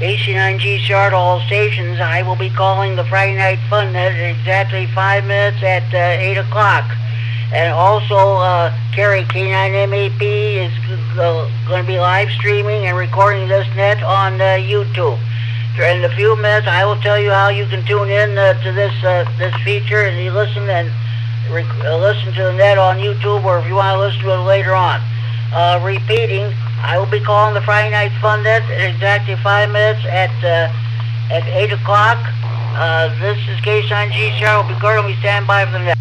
AC9G start all stations. I will be calling the Friday Night Fun Net at exactly 5 minutes at 8 o'clock. And also, Kerry K9MAP is going to be live streaming and recording this net on YouTube. In a few minutes, I will tell you how you can tune in to this feature and you listen listen to the net on YouTube, or if you want to listen to it later on. Repeating, I will be calling the Friday Night Fun Net at exactly 5 minutes at 8 o'clock. This is K9G Cheryl. Be good and we stand by for the net.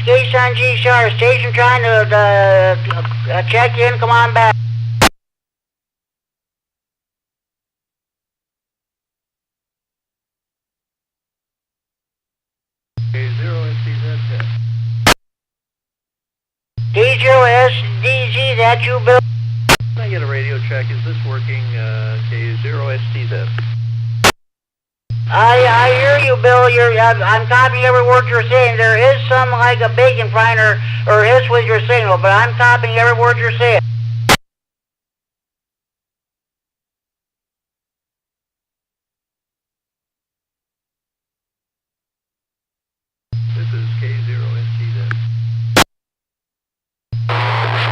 K9G Star Station trying to check in. Come on back. K0SDZ. D0SDZ, that you, Bill? Can I get a radio check? Is this working? K0STZ. I hear you, Bill. I'm copying every word you're saying. There is some like a bacon frying or hiss with your signal, but I'm copying every word you're saying. This is K0STZ.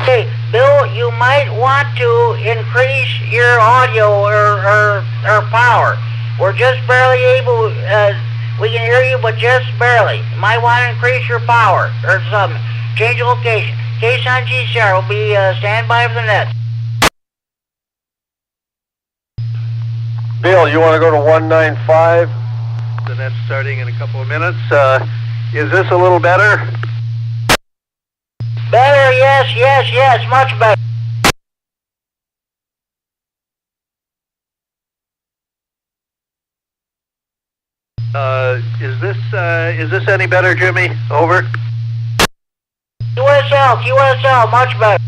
Hey, Bill, you might want to increase your audio or power. We're just barely able, we can hear you, but just barely. You might want to increase your power or something. Change location. K9G will be stand by for the net. Bill, you want to go to 195? The net's starting in a couple of minutes. Is this a little better? Better, yes, much better. Is this any better, Jimmy? Over. QSL, much better.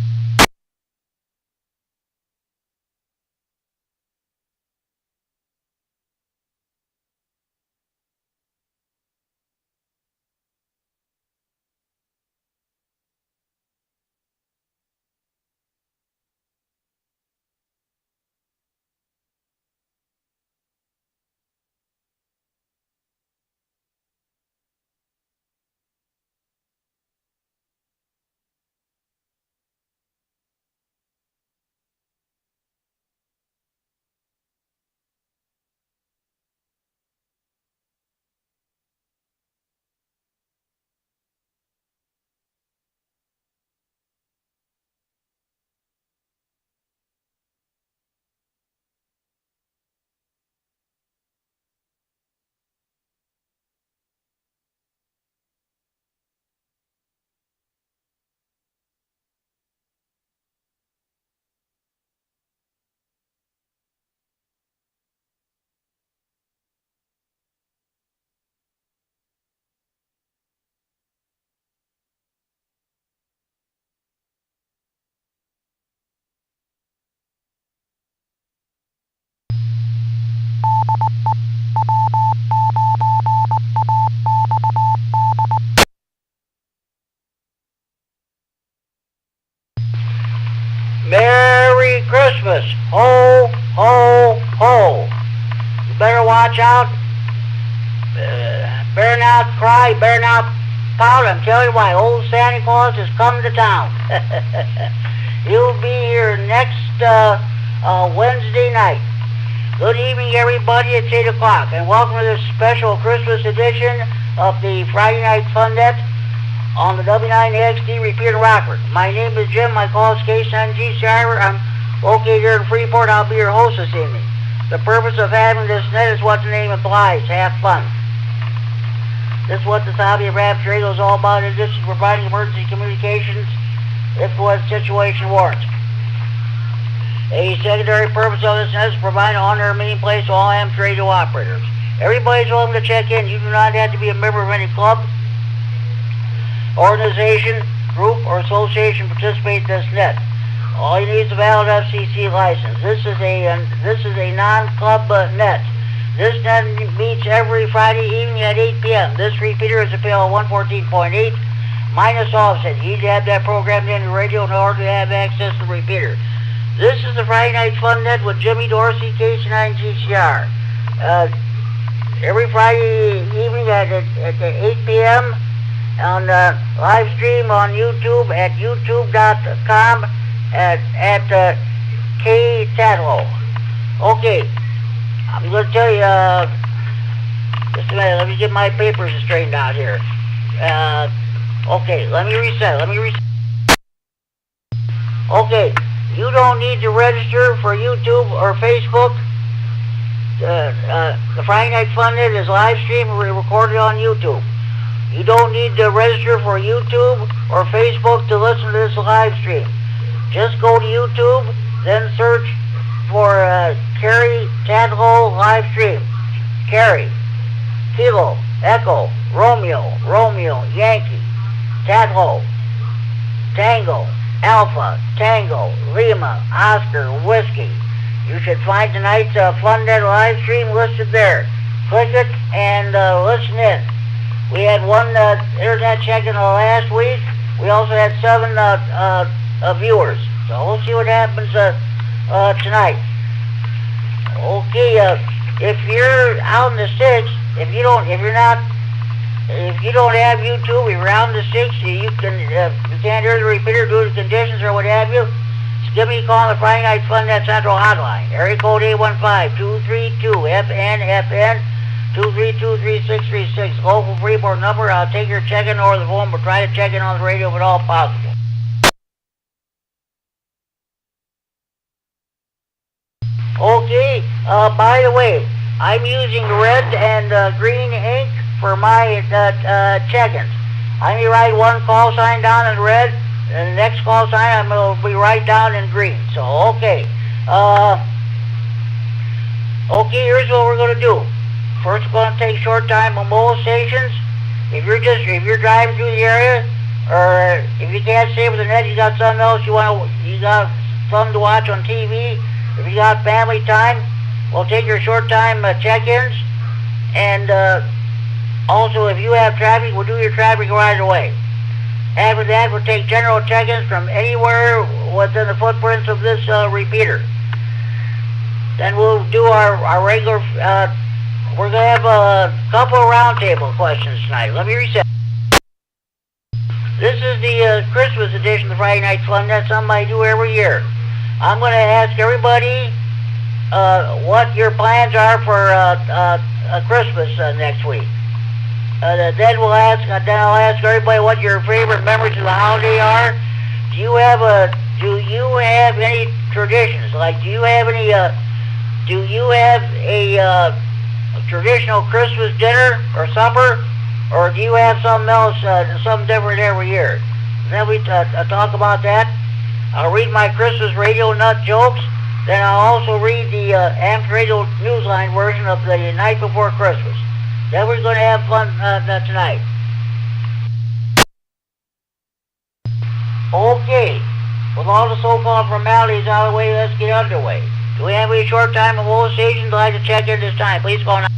Christmas. Ho, ho, ho. You better watch out. Better not cry, better not pout. I'm telling you why. Old Santa Claus is coming to town. He'll be here next Wednesday night. Good evening, everybody. It's 8 o'clock, and welcome to this special Christmas edition of the Friday Night Funnet on the W9XD Repeater Rockford. My name is Jim. My call is K9GCR. I'm located here in Freeport. I'll be your host this evening. The purpose of having this net is what the name implies, have fun. This is what this hobby of Rabbit Radio is all about, in addition to providing emergency communications if what situation warrants. A secondary purpose of this net is to provide an on-air meeting place to all amateur radio operators. Everybody's welcome to check in. You do not have to be a member of any club, organization, group, or association to participate in this net. All you need is a valid FCC license. This is a non-club net. This net meets every Friday evening at 8 p.m. This repeater is a PL 114.8 minus offset. You need to have that programmed into radio in order to have access to the repeater. This is the Friday Night Fun Net with Jimmy Dorsey, KC9GCR. Every Friday evening at 8 p.m. on live stream on YouTube at youtube.com at Kerry Tatlow. Okay, I'm going to tell you, just a minute, let me get my papers straightened out here. Okay, let me reset. Okay, you don't need to register for YouTube or Facebook. The Friday Night Fun Net is live streamed and recorded on YouTube. You don't need to register for YouTube or Facebook to listen to this live stream. Just go to YouTube, then search for Kerry Tatlow live stream. Kerry, Kilo, Echo, Romeo, Yankee, Tatlow, Tango, Alpha, Tango, Lima, Oscar, Whiskey. You should find tonight's FunNet live stream listed there. Click it and listen in. We had one internet check-in last week. We also had 7 viewers. So we'll see what happens tonight. Okay, if you're out in the sticks, if you don't have YouTube, if you're out in the sticks, you can't hear the repeater due to conditions or what have you, just give me a call on the Friday Night FunNet Central Hotline. Area code 815-232-FN, 232-3636. Local Freeport number. I'll take your check-in over the phone, but try to check in on the radio if at all possible. Okay, by the way, I'm using red and green ink for my check-ins. I may write one call sign down in red, and the next call sign I'm going to be right down in green. So, okay. Okay, here's what we're going to do. First, we're going to take short time on mobile stations. If you're driving through the area, or if you can't stay with the net, you got something else you got something to watch on TV. If you got family time, we'll take your short time check-ins. And also, if you have traffic, we'll do your traffic right away. After that, we'll take general check-ins from anywhere within the footprints of this repeater. Then we'll do our regular, we're going to have a couple of roundtable questions tonight. Let me reset. This is the Christmas edition of the Friday Night Fun. That's something I do every year. I'm going to ask everybody what your plans are for Christmas next week. Then I'll ask everybody what your favorite memories of the holiday are. Do you have any traditions? Like, do you have a traditional Christmas dinner or supper, or do you have something else, something different every year? And then we talk about that. I'll read my Christmas radio nut jokes. Then I'll also read the amateur radio newsline version of the night before Christmas. Then we're going to have fun tonight. Okay, with all the so-called formalities out of the way, let's get underway. Do we have any short time at mobile stations like to check in this time? Please call now.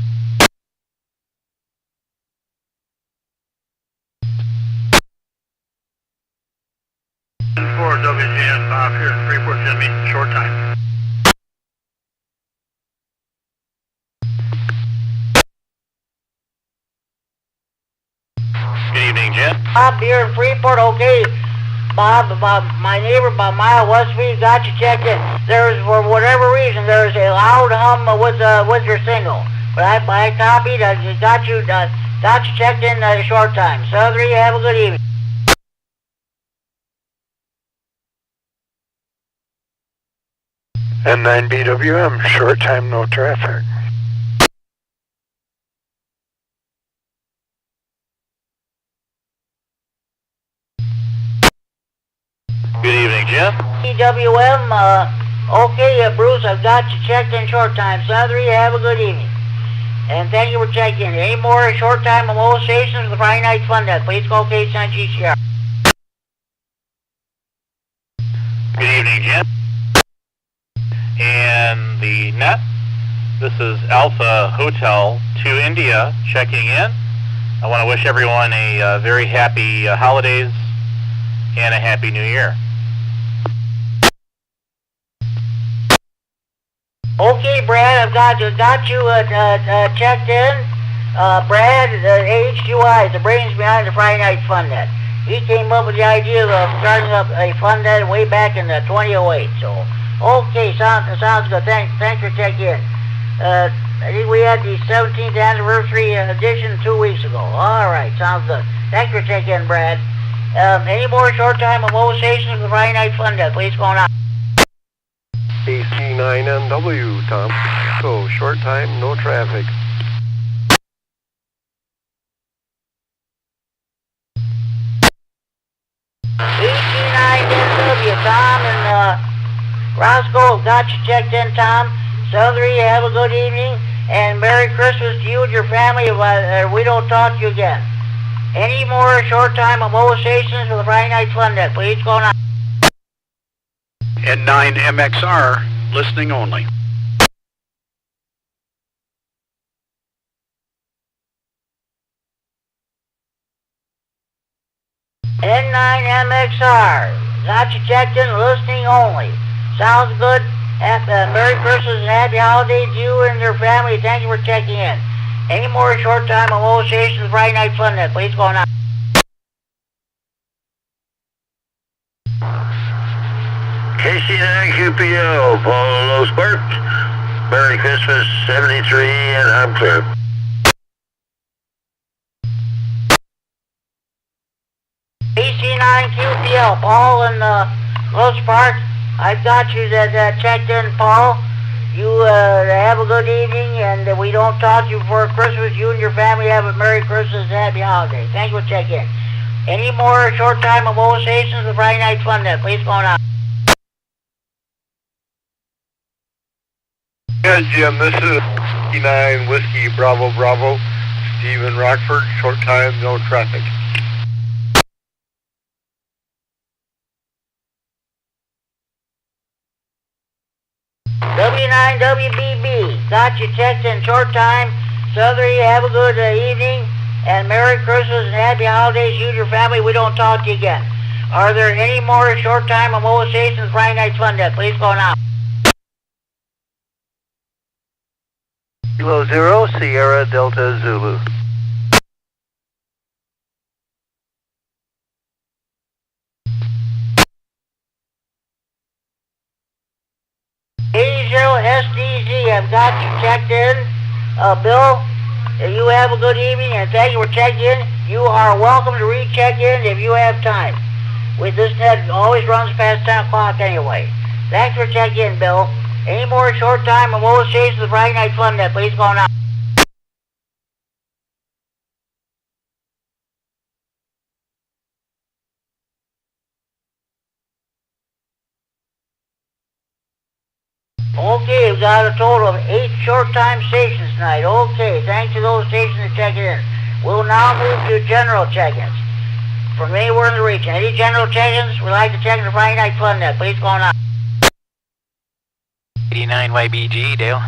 For WGN 5 here in Freeport, Jimmy, short time. Bob here in Freeport, okay. Bob, my neighbor about a mile west of me got you checked in. There's, for whatever reason, there's a loud hum with your signal. But I copied, got you checked in a short time. So, three, have a good evening. N9 BWM, short time, no traffic. Good evening, Jim. BWM, okay, Bruce, I've got you checked in short time. So, three, have a good evening. And thank you for checking in. Any more short time molestations with the Friday Night Fun Net, please call Case on GCR. Good evening, Jim. And the net, this is Alpha Hotel to India checking in. I want to wish everyone a very happy holidays and a happy new year. Okay, Brad, I've got you checked in. Brad, HQI, the brains behind the Friday Night Fun Net. He came up with the idea of starting up a fun net way back in 2008. So, okay, sounds good. Thanks for checking in. I think we had the 17th anniversary edition 2 weeks ago. All right, sounds good. Thanks for checking in, Brad. Any more short time molestations with the Friday Night Fun Net, please go on. AC9NW, Tom. So, short time, no traffic. AC9NW, Tom and Roscoe, got you checked in, Tom. Southern, have a good evening, and Merry Christmas to you and your family if we don't talk to you again. Any more short time molestations with the Friday Night Fun Net, please go on. N9 MXR, listening only. N9 MXR, got you checked in, listening only. Sounds good. Merry Christmas and Happy Holidays to you and your family. Thank you for checking in. Any more short time molestations with Friday Night Fun Net, please go on. KC9QPO, Polo Spark. Merry Christmas, 73, and I'm clear. KC9QPL, Paul and Lowe's Park. I've got you checked in, Paul. You have a good evening, and we don't talk to you before Christmas. You and your family have a Merry Christmas and Happy Holidays. Thank you for checking in. Any more short time molestations with Friday Night Fun Net, please go on. Yeah, Jim, this is 9 Whiskey Bravo Bravo, Stephen Rockford, short time, no traffic. W9WBB, got you checked in short time. Southern, have a good evening, and Merry Christmas and Happy Holidays. You and your family, we don't talk to you again. Are there any more short time molestations Friday Night Fun Net? Please go now. Kilo 0, Sierra Delta Zulu. SDZ, I've got you checked in. Bill, you have a good evening, and thank you for checking in. You are welcome to recheck in if you have time. With this net always runs past 10 o'clock anyway. Thanks for checking in, Bill. Any more short time molestations with Friday Night Fun Net, please go on. Okay, we've got a total of 8 short-time stations tonight. Okay, thanks to those stations that check in. We'll now move to general check-ins from anywhere in the region. Any general check-ins we'd like to check in the Friday Night Fun Net, please go on. 89 YBG, Dale.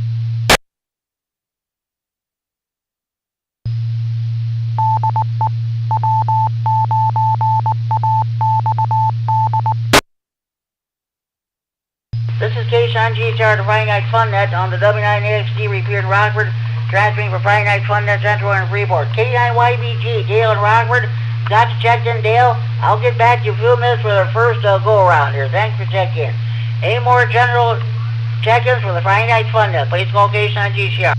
This is Case on GCR, the Friday Night Fun Net on the W9AXD repeater in Rockford, transmitting for Friday Night Fun Net Central and Freeport. K9YBG, Dale in Rockford, got you checked in, Dale. I'll get back to you in a few minutes for the first go-around here. Thanks for checking in. Any more general check-ins for the Friday Night Fun Net? Please call location on GCR.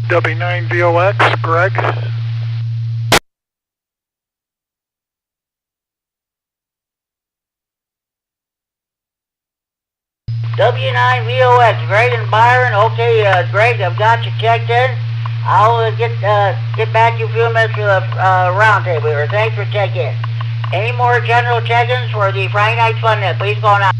W9VOX, Greg. W9VOX, Greg and Byron. Okay, Greg, I've got you checked in. I'll get back to you in a few minutes for the roundtable here. Thanks for checking in. Any more general check-ins for the Friday Night Fun Net? Please call now.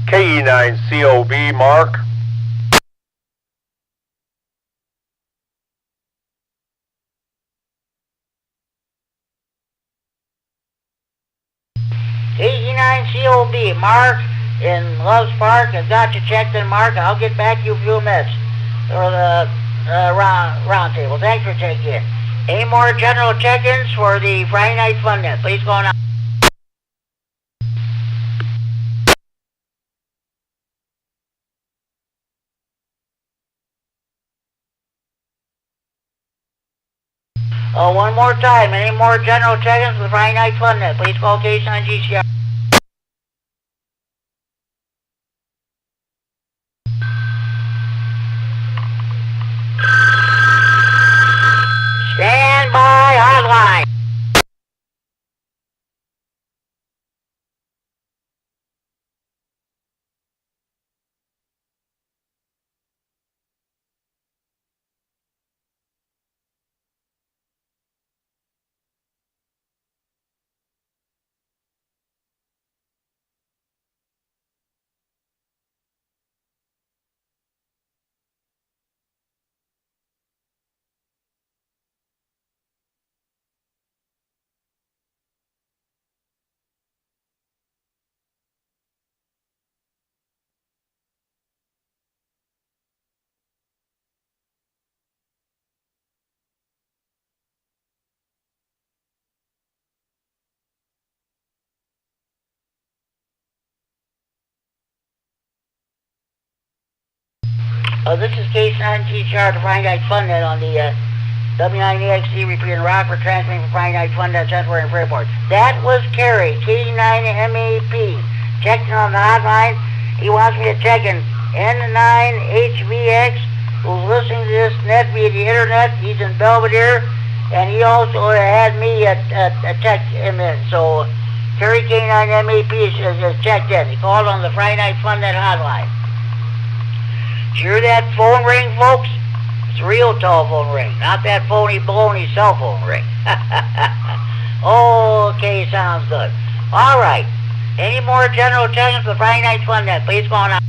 KE9COB, Mark. KE9COB, Mark in Loves Park. I've got you checked in, Mark. I'll get back to you in a few minutes for the roundtable. Thanks for checking in. Any more general check-ins for the Friday Night Fun Net? Please call now. One more time. Any more general check-ins for the Friday Night Fun Net? Please call location on GCR. Stand by hotline. This is case 9 GCR, the Friday Night Fun Net on the W9EXC repeating Rockford, transmitting from Friday Night Fun Net Center in Freeport. That was Kerry, K9MAP, checking on the hotline. He wants me to check in N9HVX, who's listening to this net via the internet. He's in Belvedere, and he also had me check him in. So Kerry K9MAP is checked in. He called on the Friday Night Fun Net hotline. Did you hear that phone ring, folks? It's a real telephone ring, not that phony baloney cell phone ring. Okay, sounds good. All right. Any more general check-ins for the Friday Night Fun Net? Please go on out.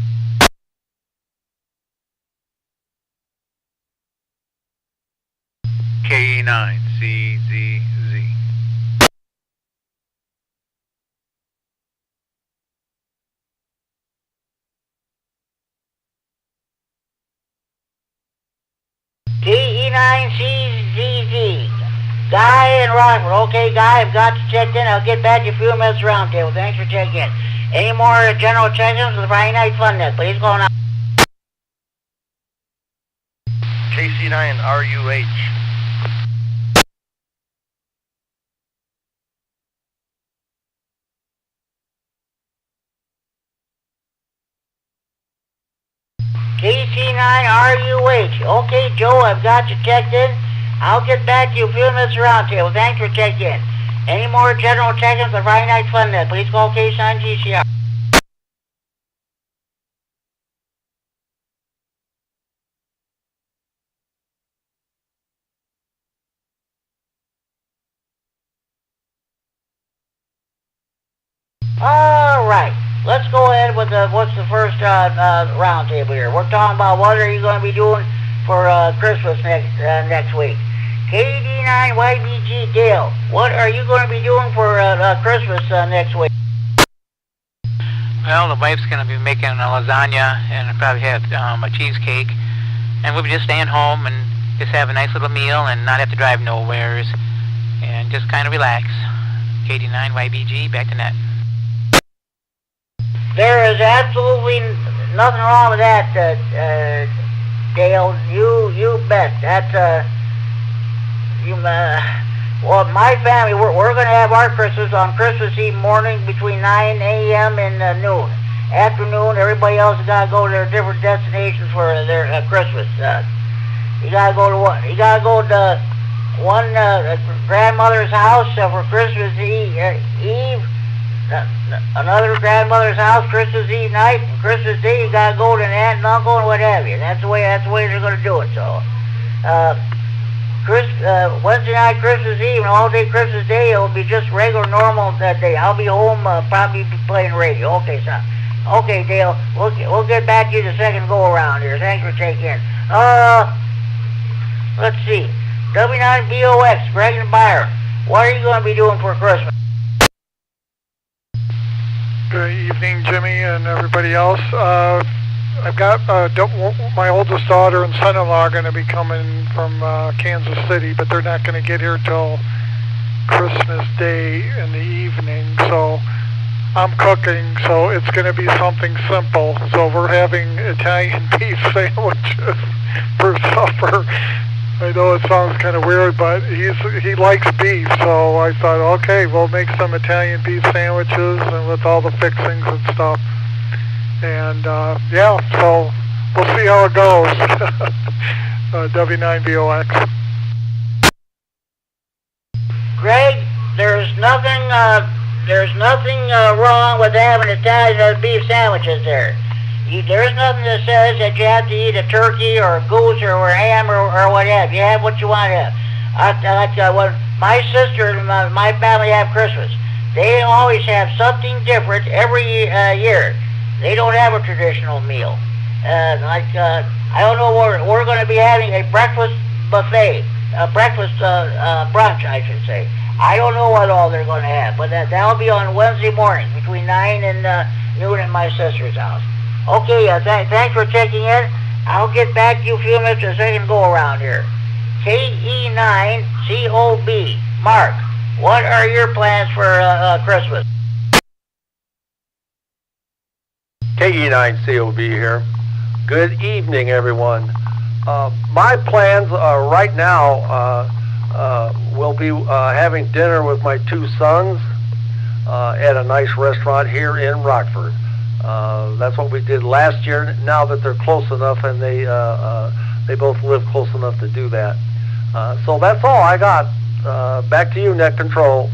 KE9CZZ. KE9CZZ. Guy in Rockford. Okay, Guy, I've got you checked in. I'll get back to you in a few minutes roundtable. Thanks for checking in. Any more general check-ins for the Friday Night Fun Net? Please go on out. KC9RUH. KC9RUH. Okay, Joe, I've got you checked in. I'll get back to you in a few minutes roundtable. Thanks for checking in. Any more general check-ins for the Friday Night Fun Net? Please call KC9 GCR. All right, let's go ahead with what's the first roundtable here. We're talking about what are you going to be doing for Christmas next week. KD9YBG Dale, what are you going to be doing for Christmas next week? Well, the wife's going to be making a lasagna and probably have a cheesecake. And we'll be just staying home and just have a nice little meal and not have to drive nowheres and just kind of relax. KD9YBG, back to net. There is absolutely nothing wrong with that, Dale. You bet. That's well, my family, we're going to have our Christmas on Christmas Eve morning between 9 a.m. and noon. Afternoon, everybody else has got to go to their different destinations for their Christmas. You got to go to one grandmother's house for Christmas Eve. Another grandmother's house Christmas Eve night, and Christmas Day you gotta go to an aunt and uncle and what have you. That's the way they're gonna do it. So, Wednesday night Christmas Eve and all day Christmas Day, it'll be just regular normal that day. I'll be home, probably be playing radio. Okay, son. Okay, Dale. We'll get back to you the second go around here. Thanks for taking in. Let's see. W9BOX, Greg and Byron. What are you gonna be doing for Christmas? Good evening, Jimmy and everybody else. I've got my oldest daughter and son-in-law are going to be coming from Kansas City, but they're not going to get here till Christmas Day in the evening. So I'm cooking, so it's going to be something simple. So we're having Italian beef sandwiches for supper. I know it sounds kind of weird, but he likes beef, so I thought, okay, we'll make some Italian beef sandwiches and with all the fixings and stuff. And yeah, so we'll see how it goes. W9BOX. Greg, there's nothing wrong with having Italian beef sandwiches there. There's nothing that says that you have to eat a turkey or a goose or a ham or whatever. You have what you want to have. When my sister and my family have Christmas, they always have something different every year. They don't have a traditional meal. I don't know, we're going to be having a breakfast buffet, a breakfast brunch, I should say. I don't know what all they're going to have, but that'll be on Wednesday morning between 9 and noon at my sister's house. Okay, thanks for checking in. I'll get back to you a few minutes a second go around here. KE9COB, Mark, what are your plans for Christmas? KE9COB here. Good evening, everyone. My plans right now will be having dinner with my two sons at a nice restaurant here in Rockford. That's what we did last year. Now that they're close enough and they both live close enough to do that. So that's all I got. Back to you, Net Control.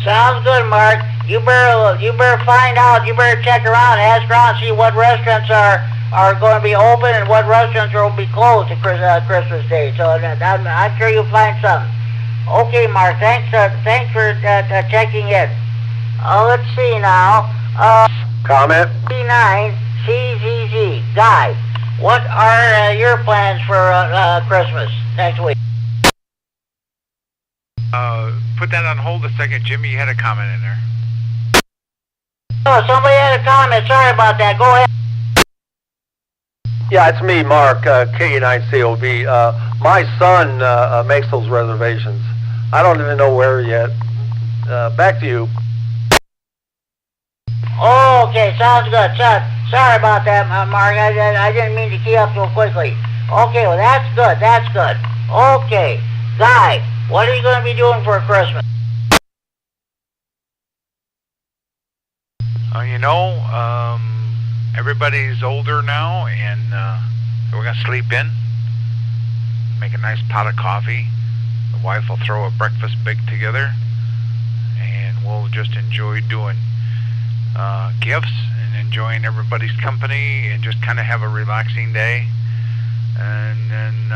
Sounds good, Mark. You better find out. You better check around, ask around, see what restaurants are going to be open and what restaurants will be closed at Christmas Day. So I'm sure you'll find something. Okay, Mark. Thanks for checking in. Let's see now. Comment? C9CZZ. Guy, what are your plans for Christmas next week? Put that on hold a second. Jimmy, you had a comment in there. Oh, somebody had a comment. Sorry about that. Go ahead. Yeah, it's me, Mark, KE9COB. My son makes those reservations. I don't even know where yet. Back to you. Oh, okay, sounds good. Sorry about that, Mark. I didn't mean to key up so quickly. Okay, well, that's good. That's good. Okay. Guy, what are you going to be doing for Christmas? Everybody's older now, and so we're going to sleep in, make a nice pot of coffee. The wife will throw a breakfast big together, and we'll just enjoy doing gifts and enjoying everybody's company and just kind of have a relaxing day. And then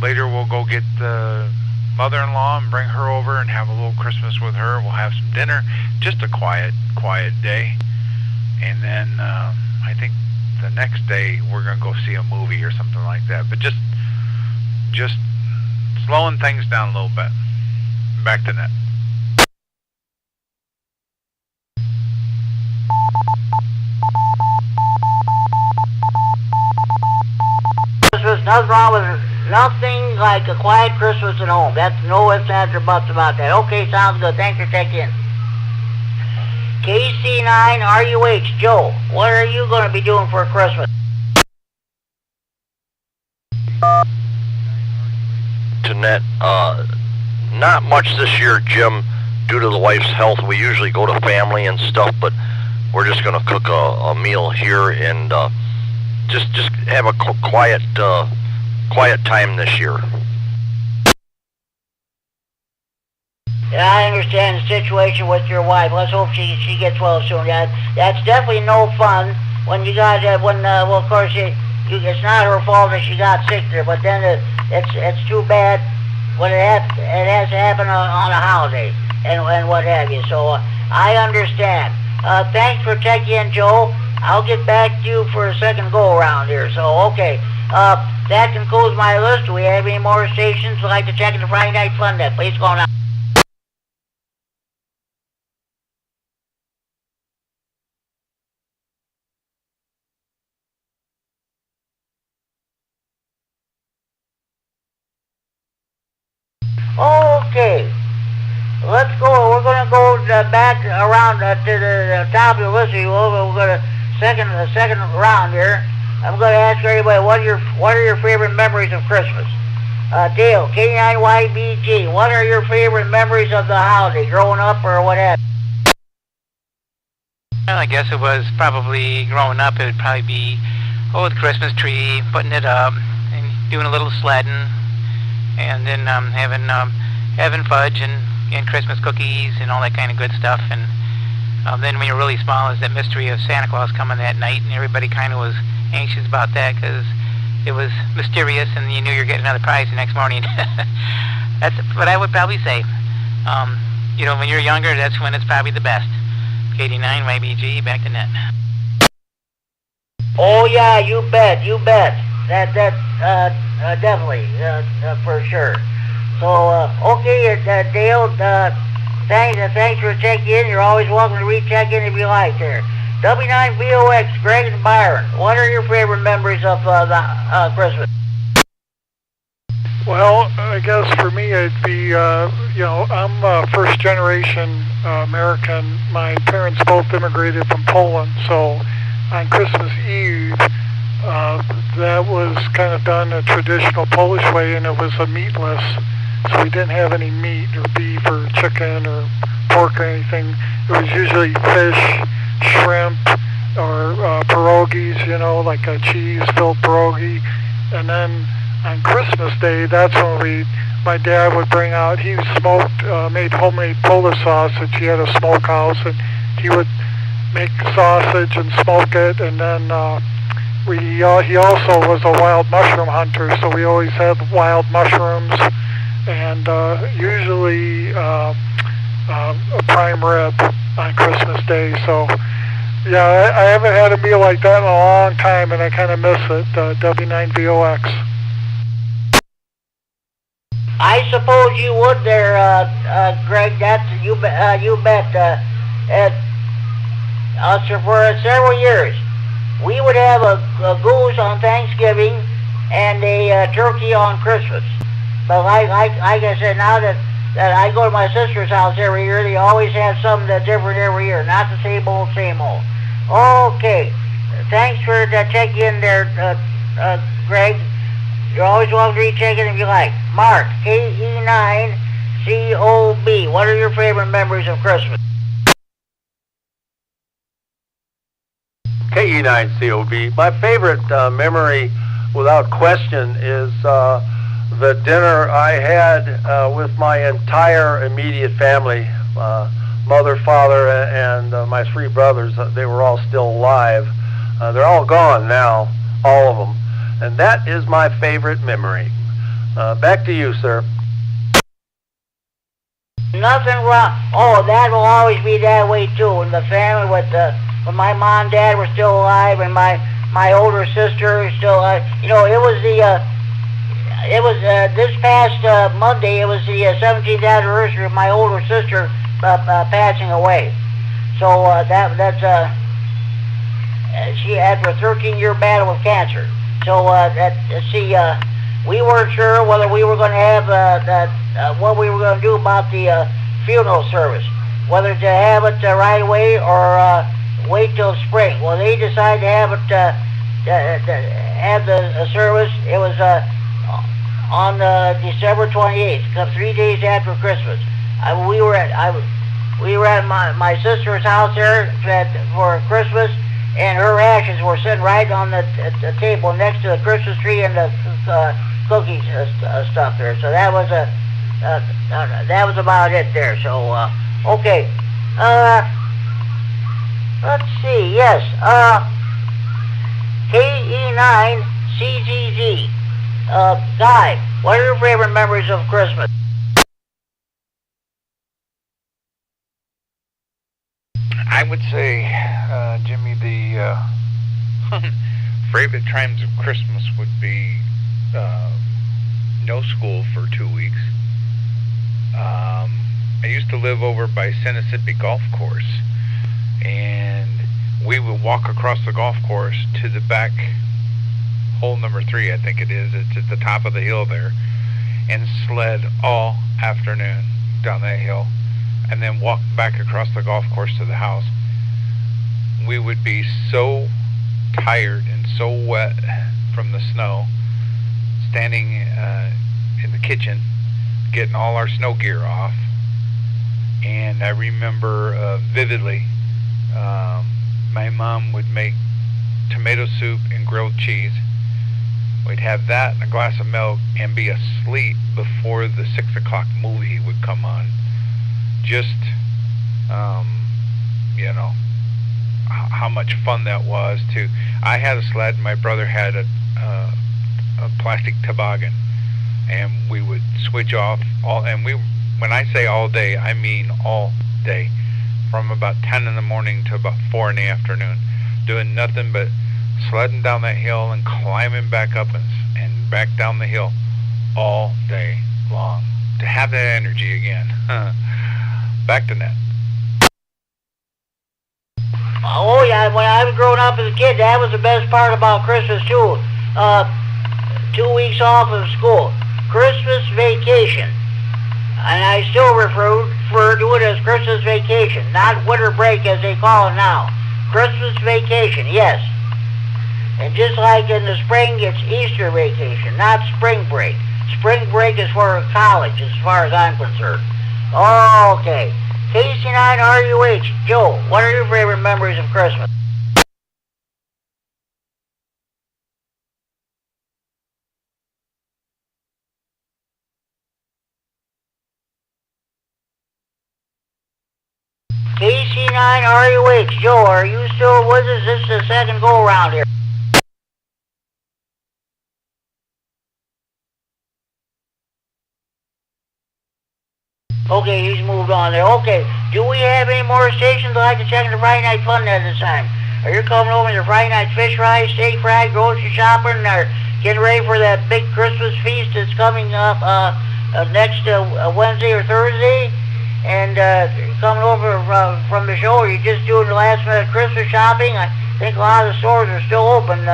later we'll go get the mother-in-law and bring her over and have a little Christmas with her. We'll have some dinner, just a quiet day. And then I think the next day we're going to go see a movie or something like that. But just slowing things down a little bit. Back to Net. Christmas, nothing wrong with it. Nothing like a quiet Christmas at home. That's no ifs, ands, or buts about that. Okay, sounds good. Thanks for checking in. KC9 RUH, Joe, what are you going to be doing for Christmas? Jeanette, not much this year, Jim, due to the wife's health. We usually go to family and stuff, but we're just going to cook a meal here and just have a quiet time this year. Yeah, I understand the situation with your wife. Let's hope she gets well soon. That's definitely no fun when you got well, of course it's not her fault that she got sick there, but then it's too bad when it has to happen on a holiday and what have you. So I understand. Thanks for checking in, Joe. I'll get back to you for a second go around here. So okay, that concludes my list. Do we have any more stations who'd like to check in the Friday Night Fun Net? Please go now. Okay, let's go. We're going to go back around to the top of the list. We're going to second round here. I'm going to ask everybody what are your favorite memories of Christmas? Dale, K9YBG, what are your favorite memories of the holiday, growing up or what have you? Well, I guess it was probably growing up. It would probably be the Christmas tree, putting it up, and doing a little sledding. And then having fudge and Christmas cookies and all that kind of good stuff. And then when you're really small, is that mystery of Santa Claus coming that night, and everybody kind of was anxious about that because it was mysterious, and you knew you were getting another prize the next morning. That's what I would probably say. When you're younger, that's when it's probably the best. KD9YBG, back to net. Oh yeah, you bet. That definitely, for sure. So, okay, Dale, thanks for checking in. You're always welcome to recheck in if you like there. W9VOX, Greg and Byron, what are your favorite memories of Christmas? Well, I guess for me it'd be, I'm a first generation American. My parents both immigrated from Poland, so on Christmas Eve, that was kind of done a traditional Polish way, and it was a meatless, so we didn't have any meat or beef or chicken or pork or anything. It was usually fish, shrimp, or pierogies, like a cheese-filled pierogi. And then on Christmas Day, that's when my dad would bring out, he made homemade Polish sausage. He had a smokehouse, and he would make sausage and smoke it, and then he also was a wild mushroom hunter, so we always had wild mushrooms, and usually a prime rib on Christmas Day. So, yeah, I haven't had a meal like that in a long time, and I kind of miss it. W9VOX. I suppose you would there, Greg. You bet. For several years, we would have a goose on Thanksgiving and a turkey on Christmas. But like I said, now that I go to my sister's house every year, they always have something that's different every year, not the same old, same old. Okay, thanks for checking in there, Greg. You're always welcome to recheck in if you like. Mark, KE9COB, what are your favorite memories of Christmas? KE9COB. My favorite memory, without question, is the dinner I had with my entire immediate family, mother, father, and my three brothers. They were all still alive. They're all gone now, all of them. And that is my favorite memory. Back to you, sir. Nothing wrong. Oh, that will always be that way too. In the family, when my mom and dad were still alive, and my older sister is still alive. It was this past Monday. It was the 17th anniversary of my older sister passing away. So that's she after a 13-year battle with cancer. So we weren't sure whether we were going to have what we were going to do about the funeral service. whether to have it right away or wait till spring. Well, they decided to have it, have the service. It was on December 28th, 3 days after Christmas. We were at my sister's house there for Christmas, and her ashes were sitting right on the table next to the Christmas tree and the cookies stuff there. So that was about it there. So okay, let's see. Yes, KE9CGG. Guy, what are your favorite memories of Christmas? I would say, Jimmy, the favorite times of Christmas would be no school for 2 weeks. I used to live over by Mississippi Golf Course, and we would walk across the golf course to the back hole number 3, I think it is. It's at the top of the hill there, and sled all afternoon down that hill, and then walk back across the golf course to the house. We would be so tired and so wet from the snow, standing in the kitchen, getting all our snow gear off. And I remember vividly, my mom would make tomato soup and grilled cheese. We'd have that and a glass of milk and be asleep before the 6 o'clock movie would come on. Just, you know, how much fun that was too. I had a sled, my brother had a plastic toboggan, and we would switch off when I say all day, I mean all day, from about 10 in the morning to about 4 in the afternoon, doing nothing but sledding down that hill and climbing back up and back down the hill all day long. To have that energy again. Back to net. Oh yeah, when I was growing up as a kid, that was the best part about Christmas too. 2 weeks off of school. Christmas vacation. And I still refer to it as Christmas vacation, not winter break as they call it now. Christmas vacation, yes. And just like in the spring, it's Easter vacation, not spring break. Spring break is for college, as far as I'm concerned. Okay. KC9RUH, Joe, what are your favorite memories of Christmas? KC9RUH, Joe, are you still with us? This is the second go-around here. Okay, he's moved on there. Okay, do we have any more stations like to check in the Friday Night Fun at this time? Are you coming over to Friday Night Fish Fry, Steak Fry, grocery shopping, or getting ready for that big Christmas feast that's coming up next Wednesday or Thursday? And coming over from the show, or you just doing the last minute Christmas shopping? I think a lot of the stores are still open.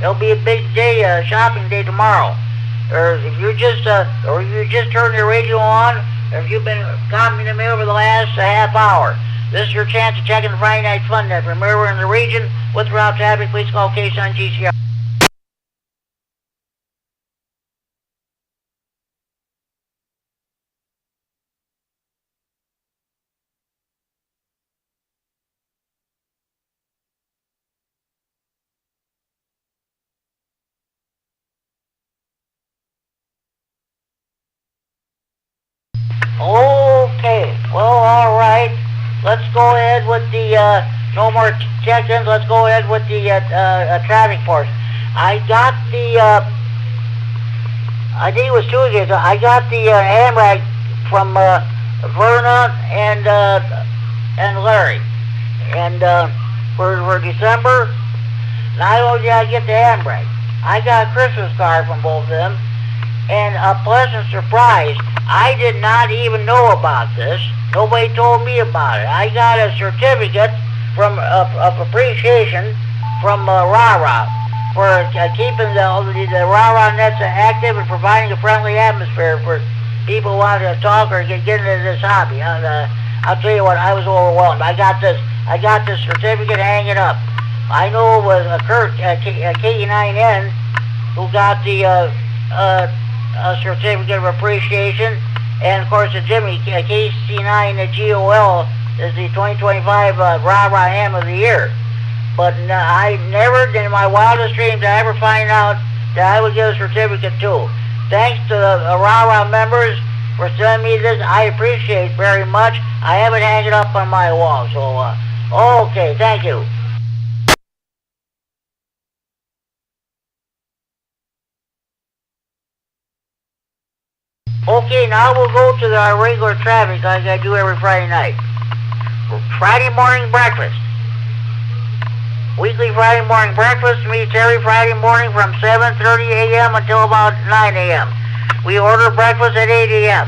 There'll be a big day, shopping day tomorrow. Or if you just turned your radio on, or if you've been commenting to me over the last half hour, this is your chance to check in the Friday Night Fun Net. Remember, in the region with route traffic, please call KSUN GCR. Okay, well, all right. Let's go ahead with the, no more check-ins. Let's go ahead with the traffic force. I got the, I think it was Tuesday, I got the AMRAC from Verna and Larry. And for December, not only did I get the AMRAC, I got a Christmas card from both of them. And a pleasant surprise, I did not even know about this. Nobody told me about it. I got a certificate from of appreciation from RARA for keeping the RARA nets active and providing a friendly atmosphere for people who want to talk or get into this hobby. I'll tell you what, I was overwhelmed. I got this certificate hanging up. I know it was Kurt, K9N, who got the certificate of appreciation, and of course the Jimmy, KC9, the GOL, is the 2025 Rah-Rah Ham of the Year. But I never, in my wildest dreams, I ever find out that I would get a certificate too. Thanks to the Rah-Rah members for sending me this. I appreciate it very much. I have it hanging up on my wall. So, okay, thank you. Okay, now we'll go to our regular traffic like I do every Friday night. Friday morning breakfast. Weekly Friday morning breakfast meets every Friday morning from 7:30 a.m. until about 9 a.m. We order breakfast at 8 a.m.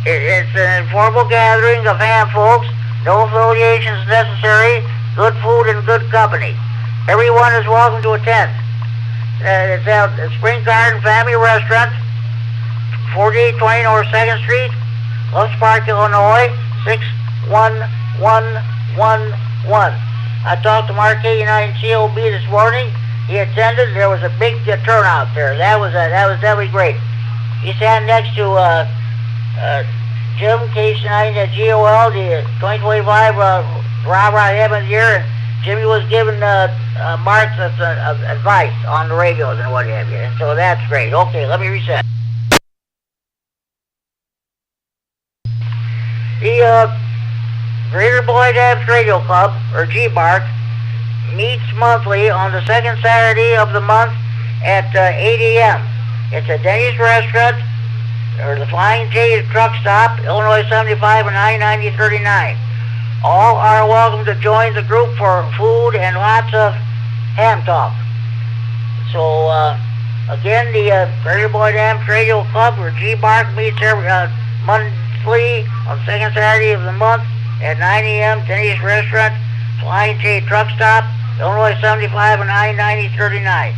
It's an informal gathering of ham folks, no affiliations necessary, good food and good company. Everyone is welcome to attend. It's at Spring Garden Family Restaurant, 4820 North 2nd Street, Loves Park, Illinois, 61111. I talked to Mark K9 COB this morning. He attended. There was a big turnout there. That was definitely great. He sat next to Jim K9 GOL, the 2025 Rah-Rah Ham of the Year, and Jimmy was giving Mark advice on the radios and what have you. So that's great. Okay, let me reset. The Greater Boyd Abs Radio Club, or G-Bark, meets monthly on the second Saturday of the month at 8 a.m. It's a Denny's restaurant, or the Flying J truck stop, Illinois 75 and I-9039. All are welcome to join the group for food and lots of ham talk. So, again, the Greater Boyd Abs Radio Club, or G-Bark, meets every monthly on the second Saturday of the month at 9 a.m. Denny's Restaurant, Flying J Truck Stop, Illinois 75 and I-9039.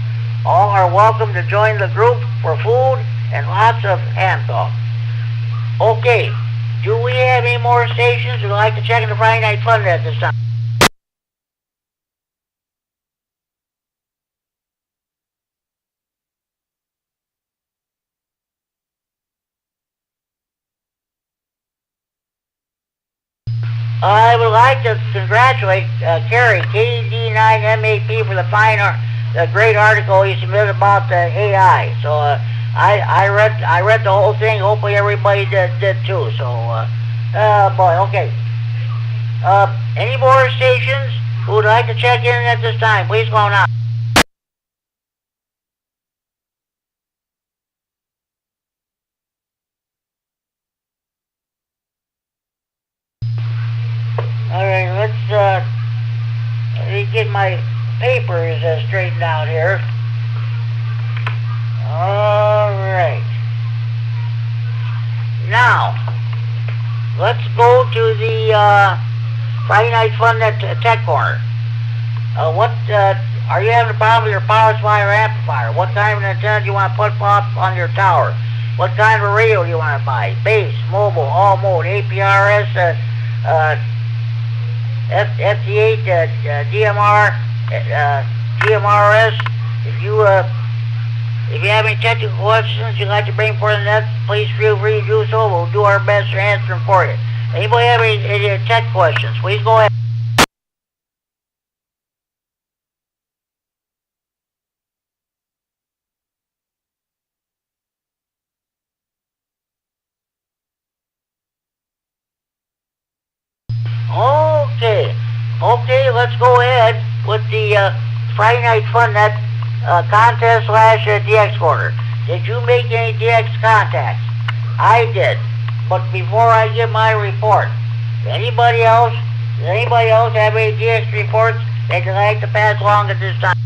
All are welcome to join the group for food and lots of ham talk. Okay, do we have any more stations who'd like to check in the Friday Night Fun at this time? I would like to congratulate Kerry, KD9MAP, for the great article he submitted about AI. So I read the whole thing. Hopefully everybody did too. So boy, okay. Any more stations who would like to check in at this time? Please go on out. All right, let me get my papers straightened out here. All right. Now, let's go to the Friday Night Fun at Tech Corner. What are you having a problem with your power supply or amplifier? What kind of an antenna do you want to put up on your tower? What kind of a radio do you want to buy? Base, mobile, all mode, APRS, FT8, DMR, GMRS. If you have any technical questions you'd like to bring forth in that, please feel free to do so. We'll do our best to answer them for you. Anybody have any tech questions? Please go ahead. Okay, let's go ahead with the Friday Night Fun Net contest / DX Corner. Did you make any DX contacts? I did. But before I give my report, does anybody else have any DX reports they'd like to pass along at this time?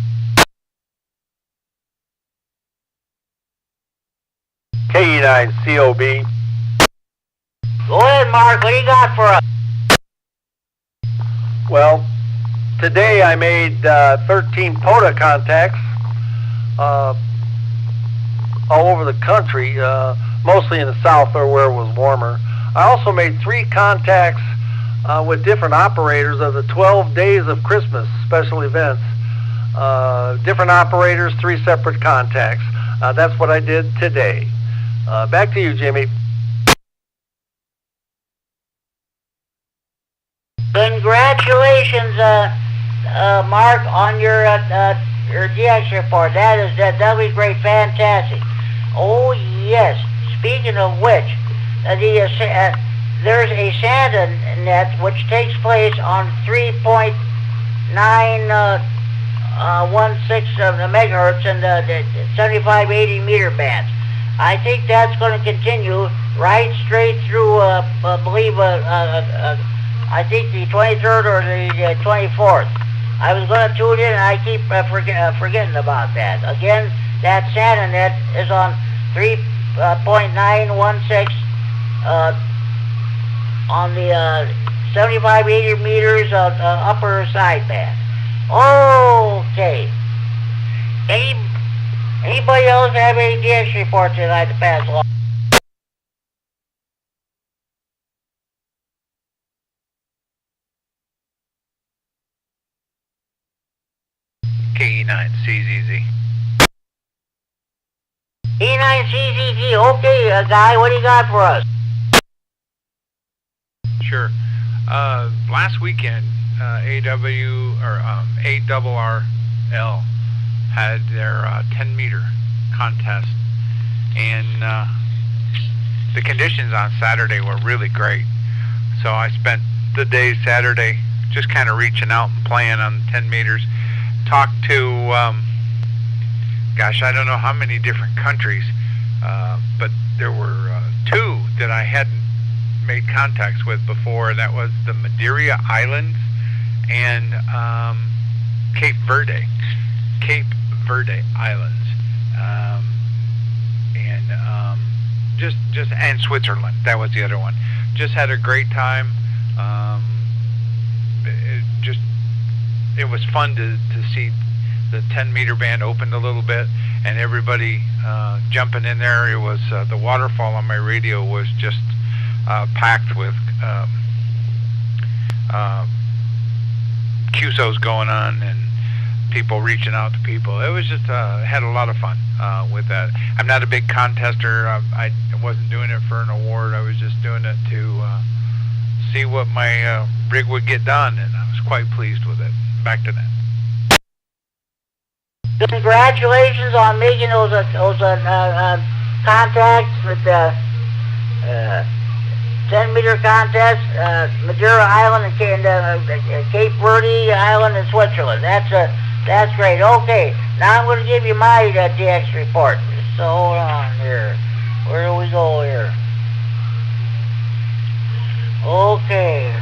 K9COB. Go ahead, Mark. What do you got for us? Well, today I made 13 POTA contacts all over the country, mostly in the south or where it was warmer. I also made 3 contacts with different operators of the 12 Days of Christmas special events. Different operators, 3 separate contacts. That's what I did today. Back to you, Jimmy. Congratulations, Mark, on your DX report. That'll be great, fantastic. Oh yes. Speaking of which, there's a Santa net which takes place on 3.916 megahertz in the 75-80 meter bands. I think that's going to continue right straight through, I think the 23rd or the 24th. I was going to tune in and I keep forgetting about that. Again, that Santa net is on 3.916 on the 75-80 meters upper sideband. Okay. Anybody else have any DX reports that I'd pass along? KE9CZZ. E9CZZ, okay, Guy, what do you got for us? Sure. Last weekend, ARRL had their 10-meter contest, and the conditions on Saturday were really great. So I spent the day Saturday just kind of reaching out and playing on 10 meters. Talked to, gosh, I don't know how many different countries, but there were 2 that I hadn't made contacts with before, and that was the Madeira Islands and Cape Verde Islands, and Switzerland. That was the other one. Just had a great time. It was fun to see the 10-meter band opened a little bit, and everybody jumping in there. It was the waterfall on my radio was just packed with QSOs going on and people reaching out to people. It was just had a lot of fun with that. I'm not a big contester. I wasn't doing it for an award. I was just doing it to see what my rig would get done, and I was quite pleased with it. Back to that. Congratulations on making those contacts with the 10-meter contest, Madeira Island and Cape Verde Island in Switzerland. That's great. Okay, now I'm going to give you my DX report. So hold on here. Where do we go here? Okay.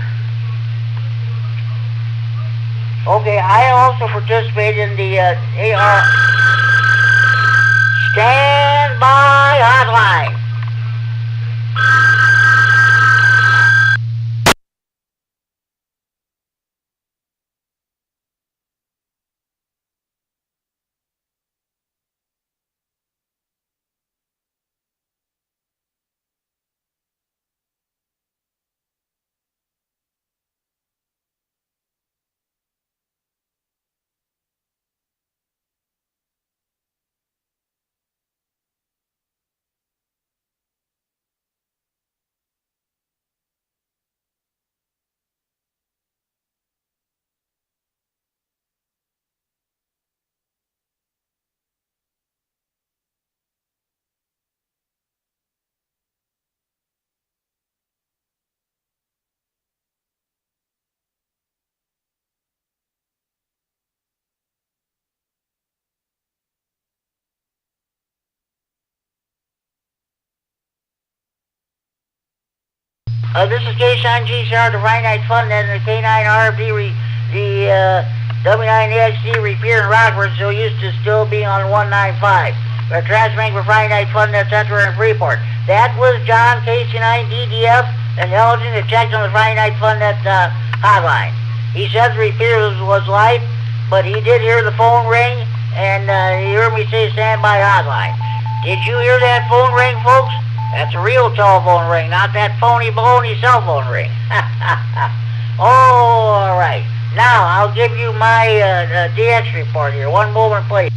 Okay, I also participated in the AR Standby Hotline. This is K-Shine GCR, the Friday Night Fun, and the K9 RFD, the W9XD repair in Rockford, so used to still be on 195. We're transmitting for Friday Night Fun, that's Center in Freeport. That was John, KC9 DDF, and Elgin that checked on the Friday Night Fun, that hotline. He said the repair was light, but he did hear the phone ring, and he heard me say standby hotline. Did you hear that phone ring, folks? That's a real telephone ring, not that phony baloney cell phone ring. Oh, all right. Now, I'll give you my DX report here. One moment, please.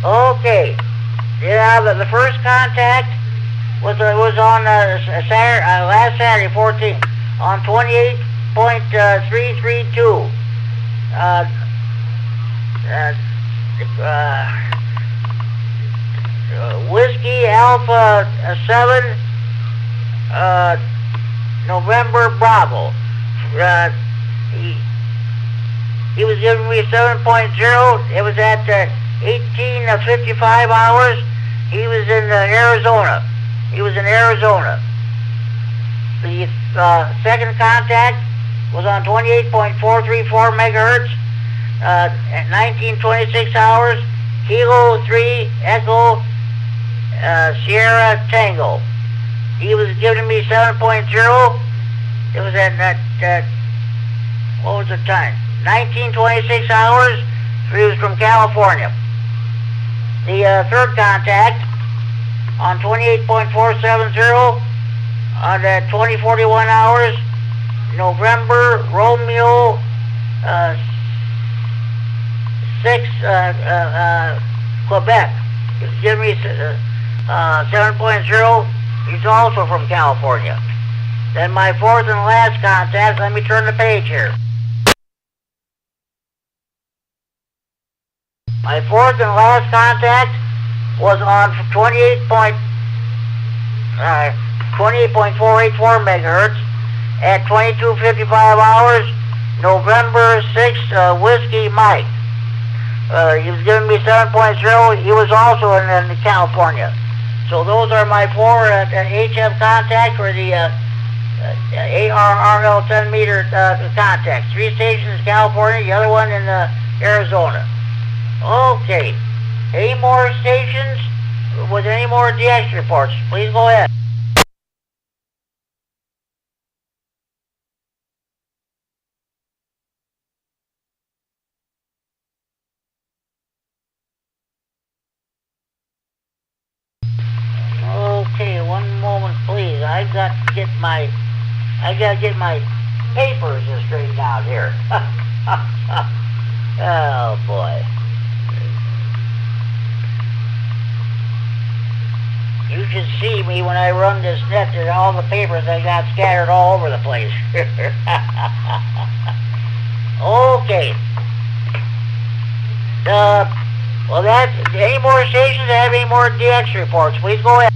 Okay. Yeah, the first contact was on Saturday, last Saturday, 14th, on 28.332. Whiskey Alpha 7, November Bravo. He was giving me 7.0. It was at 18:55 hours. He was in Arizona. The second contact was on 28.434 megahertz at 19:26 hours. Kilo 3 Echo Sierra Tango. He was giving me 7.0. It was at what was the time? 19:26 hours. He was from California. The third contact on 28.470 on 2041 hours, November Romeo 6 Quebec. He's giving me 7.0. He's also from California. Then my fourth and last contact, let me turn the page here. My fourth and last contact was on 28.484 megahertz at 22:55 hours, November 6th, Whiskey Mike. He was giving me 7.0. He was also in California. So those are my four HF contacts for the ARRL 10 meter contacts. 3 stations in California, the other one in Arizona. Okay. Any more stations with any more DX reports? Please go ahead. Okay, one moment, please. I gotta get my papers straightened out here. Oh boy. You should see me when I run this net and all the papers I got scattered all over the place. Okay. Well, any more stations that have any more DX reports? Please go ahead.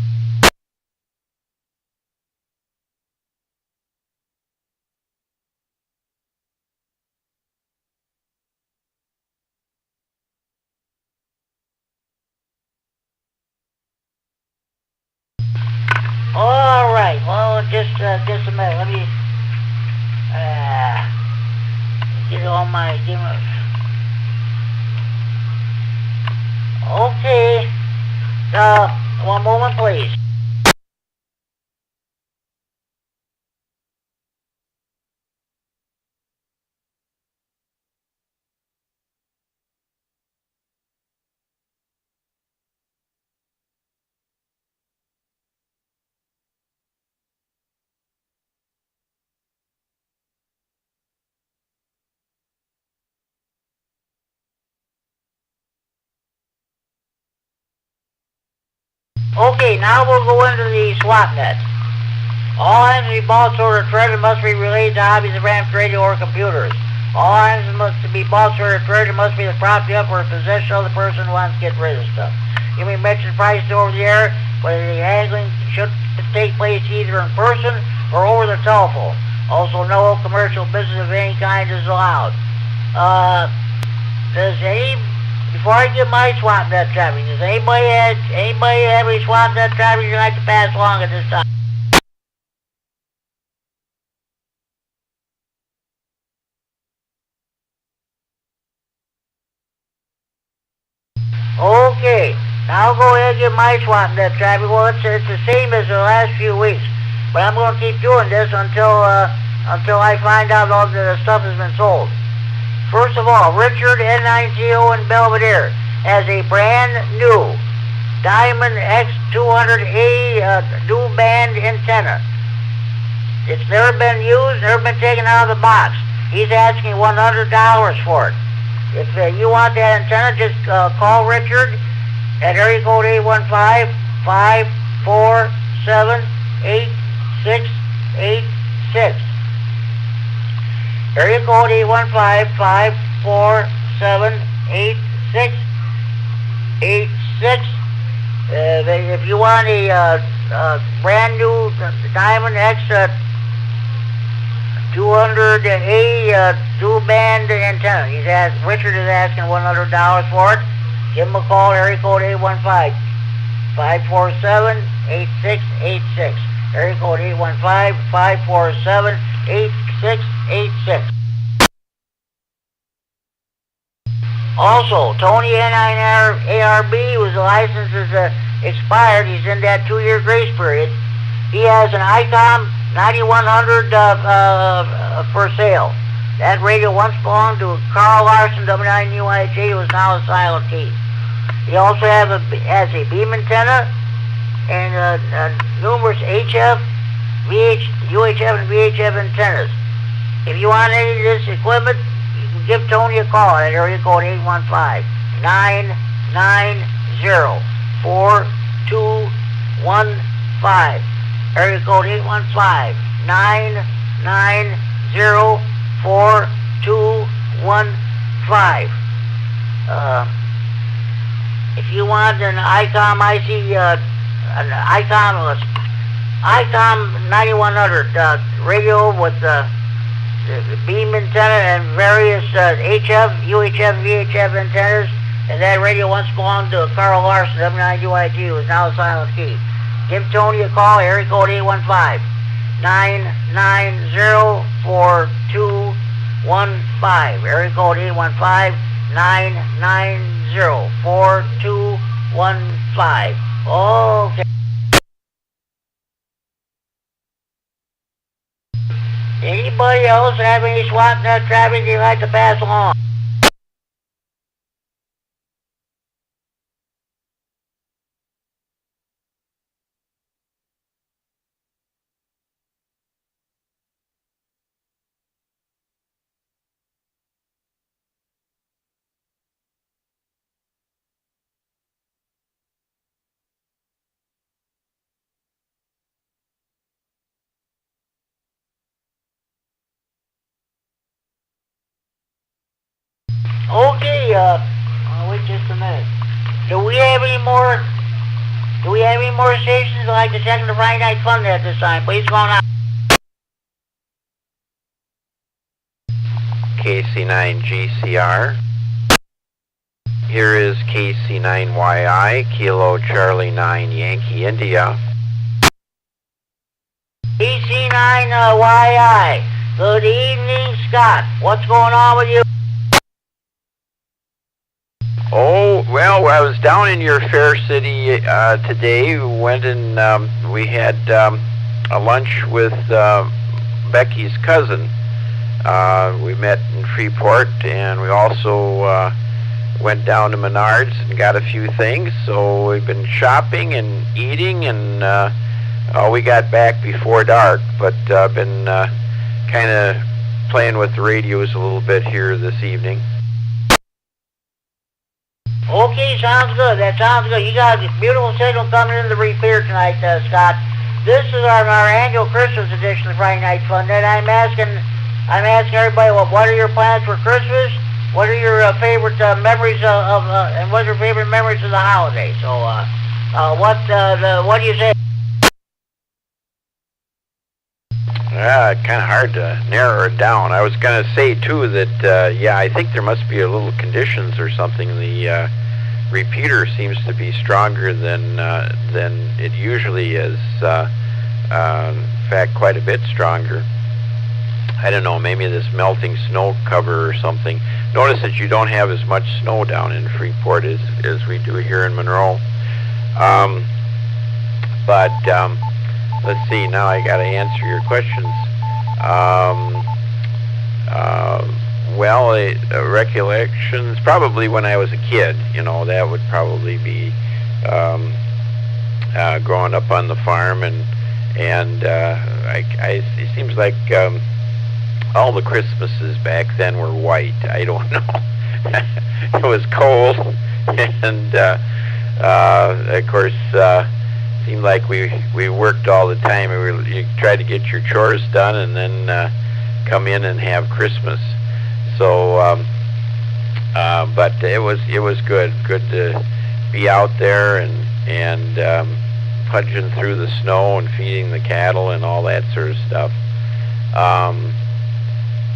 All right. Well, just a minute. Let me get all my. Okay. One moment, please. Okay, now we'll go into the swap net. All items to be bought, sold, or traded must be related to hobbies of ramps, radio, or computers. All items must be bought, sold, or traded must be the property of or possession of the person who wants to get rid of stuff. You may mention prices over the air, but the handling should take place either in person or over the telephone. Also, no commercial business of any kind is allowed. Before I get my swap net traffic, does anybody have any swap net traffic you'd like to pass along at this time? Okay, now I'll go ahead and get my swap net traffic. Well, it's the same as the last few weeks, but I'm going to keep doing this until I find out all the stuff has been sold. First of all, Richard N9CO in Belvedere has a brand new Diamond X200A dual band antenna. It's never been used, never been taken out of the box. He's asking $100 for it. If you want that antenna, just call Richard at area code 815-547-8686. Area code 815-547-8686. If you want a brand new Diamond X 200A dual band antenna, Richard is asking $100 for it. Give him a call, area code 815-547-8686. Area code 815-547-8686. Also, Tony N9ARB, whose license is expired, he's in that 2-year grace period. He has an ICOM 9100 for sale. That radio once belonged to Carl Larson, W9UIJ, who is now a silent T. He also has a beam antenna and numerous HF, UHF, and VHF antennas. If you want any of this equipment, you can give Tony a call at area code 815-990-4215. Area code 815-990-4215. If you want an ICOM ICOM 9100 radio with the beam antenna and various HF, UHF, VHF antennas, and that radio once belonged to Carl Larson, W9UIG, who is now a silent key. Give Tony a call, area code 815-990-4215. Area code 815-990-4215. Okay. Anybody else have any SWAT net traffic you'd like to pass along? Okay, wait just a minute. Do we have any more stations like to check the Friday Night Fun at this time? Please go on. KC9GCR. Here is KC9YI, Kilo Charlie 9 Yankee India. KC9YI. Good evening, Scott. What's going on with you? Oh, well, I was down in your fair city today. We went and we had a lunch with Becky's cousin. We met in Freeport, and we also went down to Menards and got a few things. So we've been shopping and eating, and we got back before dark, but I've been kind of playing with the radios a little bit here this evening. Okay, sounds good. That sounds good. You got a beautiful signal coming in the repair tonight, Scott. This is our annual Christmas edition of Friday Night Fun. And I'm asking everybody, well, what are your plans for Christmas? What are your favorite memories and what are your favorite memories of the holiday? So, what do you say? Yeah, kind of hard to narrow it down. I was going to say, too, that, yeah, I think there must be a little conditions or something. The repeater seems to be stronger than it usually is. In fact, quite a bit stronger. I don't know, maybe this melting snow cover or something. Notice that you don't have as much snow down in Freeport as we do here in Monroe. Let's see, now I got to answer your questions. well, recollections, probably when I was a kid, that would probably be growing up on the farm, and it seems like all the Christmases back then were white. I don't know. It was cold, and of course, seemed like we worked all the time. You tried to get your chores done, and then come in and have Christmas. So, but it was good to be out there and pudging through the snow and feeding the cattle and all that sort of stuff.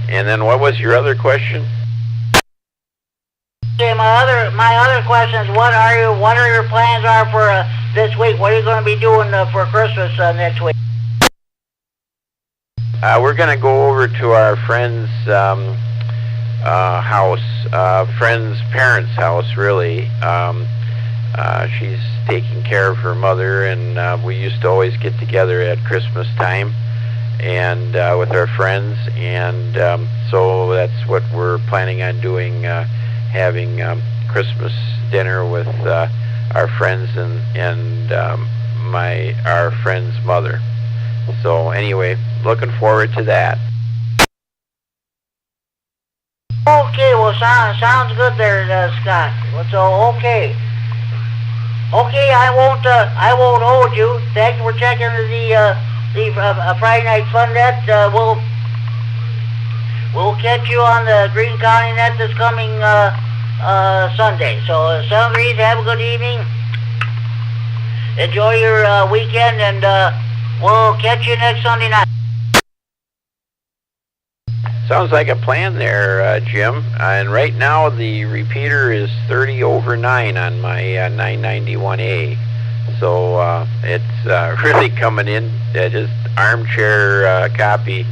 And then what was your other question? Okay, my other question is, what are your plans for this week? What are you going to be doing for Christmas next week? We're going to go over to our friend's house, friend's parents' house, really. She's taking care of her mother, and we used to always get together at Christmas time and with our friends, and so that's what we're planning on doing, having Christmas dinner with our friends and our friend's mother. So anyway, looking forward to that. Okay, well, sounds good there, Scott. So okay, I won't hold you. Thank you for checking the Friday Night Fun Net. We'll catch you on the Green County Net this coming Sunday. So, Reed, have a good evening. Enjoy your weekend, and we'll catch you next Sunday night. Sounds like a plan there, Jim. And right now the repeater is 30 over 9 on my 991A. So it's really coming in, just armchair copy,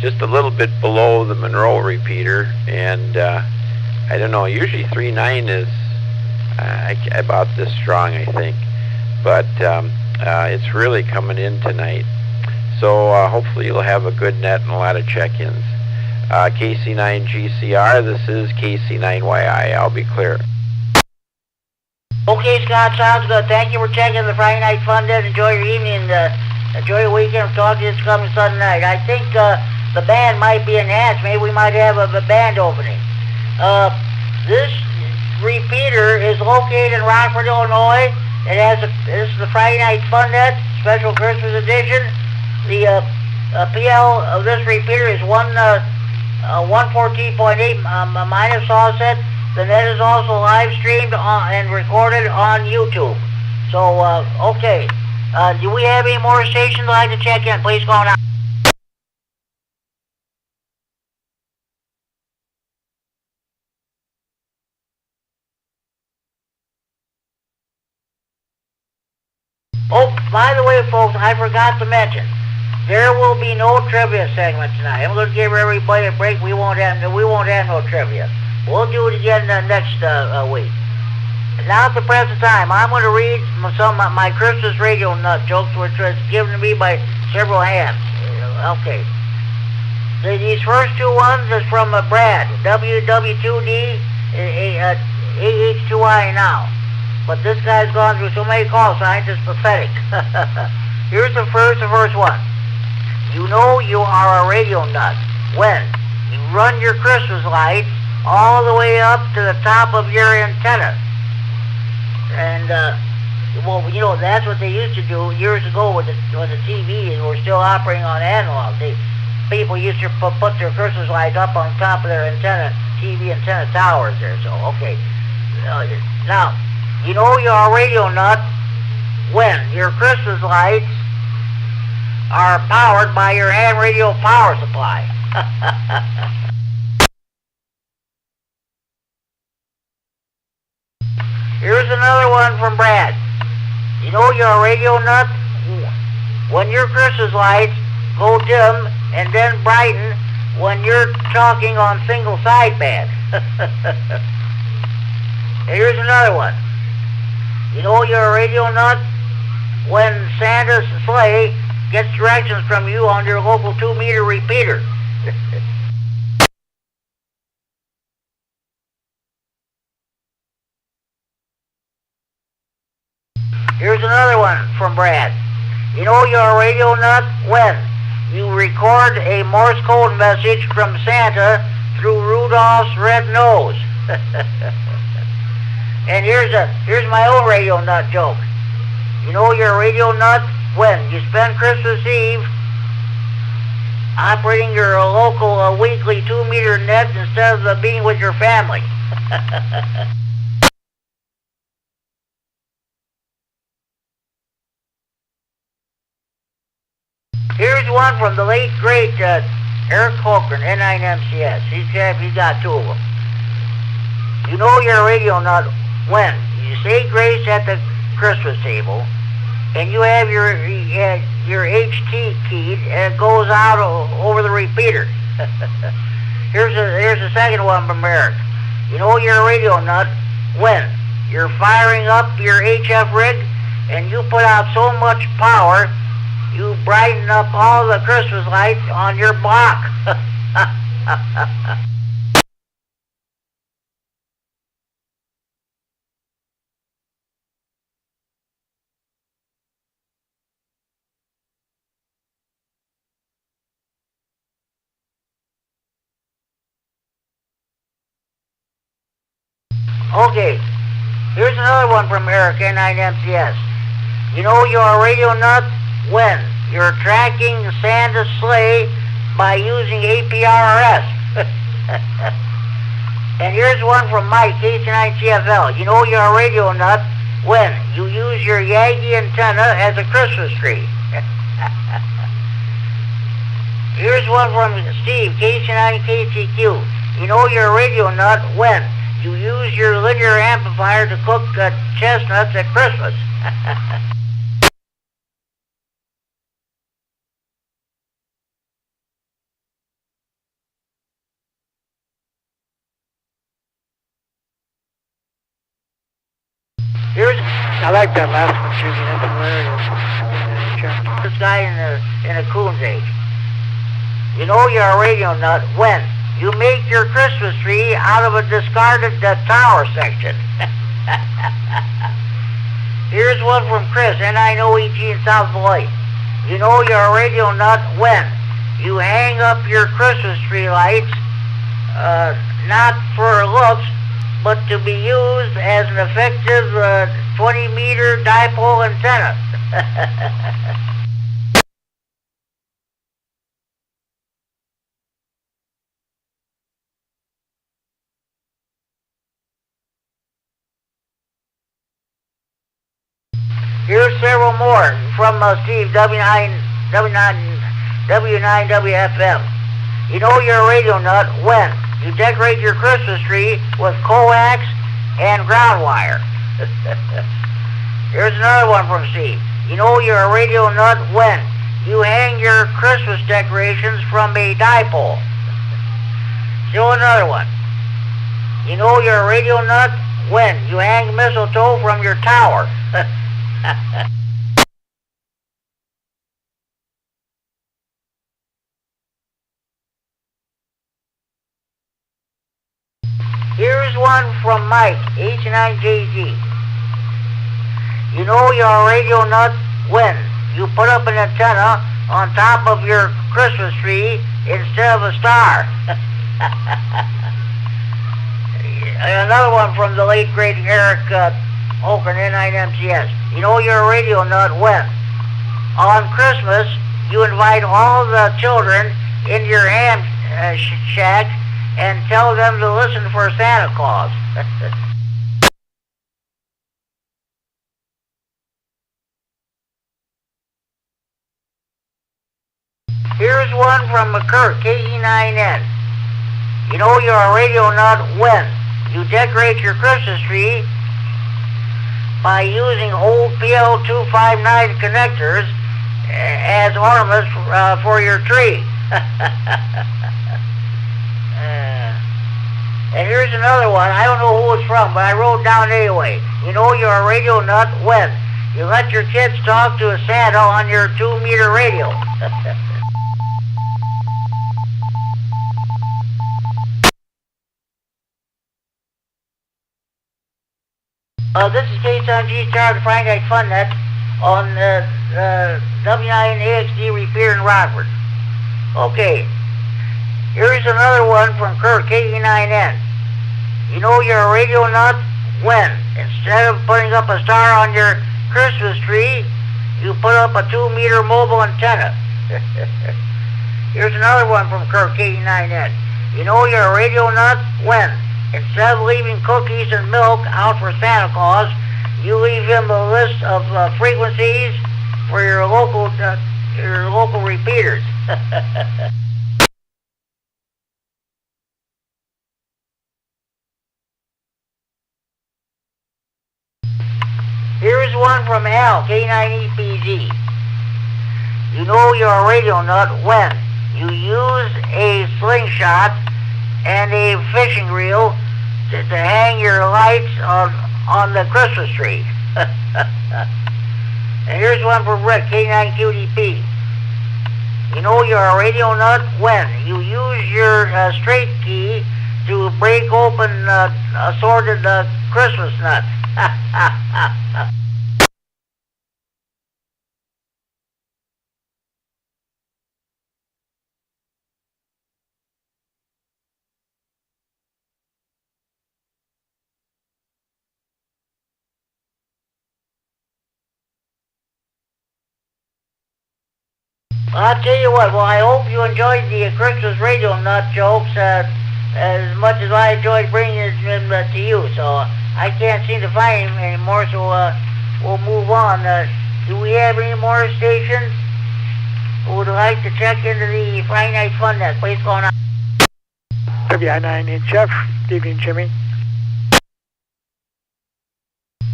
just a little bit below the Monroe repeater. And I don't know, usually 3.9 is about this strong, I think. But it's really coming in tonight. So hopefully you'll have a good net and a lot of check-ins. KC9GCR, this is KC9YI, I'll be clear. Okay, Scott, sounds good. Thank you for checking the Friday Night Fun Net. Enjoy your evening, enjoy your weekend. Talk to you this coming Sunday night. I think the band might be enhanced. Maybe we might have a band opening. This repeater is located in Rockford, Illinois. This is the Friday Night Fun Net, special Christmas edition. The PL of this repeater is 114.8 minus offset. The net is also live streamed and recorded on YouTube. So, okay. Do we have any more stations like to check in? Please call now. Oh, by the way, folks, I forgot to mention, there will be no trivia segment tonight. I'm going to give everybody a break. We won't have no trivia. We'll do it again next week. Now at the present time, I'm going to read some of my Christmas radio nut jokes, which was given to me by several hands. Okay. These first two ones is from Brad, WW2D, AH2I now. But this guy's gone through so many call signs, it's pathetic. Here's the first one. You know you are a radio nut when you run your Christmas lights all the way up to the top of your antenna. And, well, you know, that's what they used to do years ago when the TVs were still operating on analog. People used to put their Christmas lights up on top of their antenna, TV antenna towers there. So, okay. Now, you know you're a radio nut when your Christmas lights are powered by your hand radio power supply. Here's another one from Brad. You know you're a radio nut when your Christmas lights go dim and then brighten when you're talking on single sideband. Here's another one. You know you're a radio nut when Santa's sleigh gets directions from you on your local 2-meter repeater. from Brad. You know you're a radio nut when you record a Morse code message from Santa through Rudolph's red nose. And here's my own radio nut joke. You know you're a radio nut when you spend Christmas Eve operating your local weekly 2-meter net instead of being with your family. Here's one from the late great Eric Cochran, N9MCS. He's got two of them. You know you're a radio nut when you say grace at the Christmas table, and you have your HT keyed, and it goes out over the repeater. Here's a second one from Eric. You know you're a radio nut when you're firing up your HF rig, and you put out so much power, you brighten up all the Christmas lights on your block. Okay, here's another one from Eric, N9MCS. You know you're a radio nut when you're tracking Santa's sleigh by using APRS. And here's one from Mike, H9CFL. You know you're a radio nut when you use your Yagi antenna as a Christmas tree. Here's one from Steve, KC9KTQ. You know you're a radio nut when you use your linear amplifier to cook chestnuts at Christmas. I like that last one, Jimmy. That's hilarious. This guy in a coon's age. You know you're a radio nut when you make your Christmas tree out of a discarded tower section. Here's one from Chris, N9OEG in South Beloit. You know you're a radio nut when you hang up your Christmas tree lights, not for looks, but to be used as an effective 20-meter dipole antenna. Here's several more from Steve, W9WFM. You know you're a radio nut when you decorate your Christmas tree with coax and ground wire. Here's another one from Steve. You know you're a radio nut when you hang your Christmas decorations from a dipole. Still another one. You know you're a radio nut when you hang mistletoe from your tower. Here's one from Mike, H9JZ. You know you're a radio nut when you put up an antenna on top of your Christmas tree instead of a star. Another one from the late great Eric Holgren, N9MCS. You know you're a radio nut when on Christmas you invite all the children in your ham shack and tell them to listen for Santa Claus. Here's one from McCurt, KE9N. You know you're a radio nut when you decorate your Christmas tree by using old PL259 connectors as ornaments for your tree. And here's another one. I don't know who it's from, but I wrote down anyway. You know you're a radio nut when you let your kids talk to a Santa on your 2-meter radio. This is K-Son G-Star, the Friday Night Fun Net. on WINAXD Repair in Rockford. Okay, here's another one from Kirk, KE9N. You know you're a radio nut when, instead of putting up a star on your Christmas tree, you put up a 2-meter mobile antenna. Here's another one from Kirk, KE9N. You know you're a radio nut when, instead of leaving cookies and milk out for Santa Claus, you leave him a list of frequencies for your local repeaters. Here's one from Al, K9EPZ. You know you're a radio nut when you use a slingshot and a fishing reel to hang your lights on the Christmas tree. And here's one from Rick, K9QDP. You know you're a radio nut when you use your straight key to break open assorted Christmas nuts. I'll tell you what, well, I hope you enjoyed the Christmas radio nut jokes as much as I enjoyed bringing them to you. So I can't seem to find them anymore, so we'll move on. Do we have any more stations who would like to check into the Friday Night Fun that's place going on? WI9HF, good evening, Jimmy.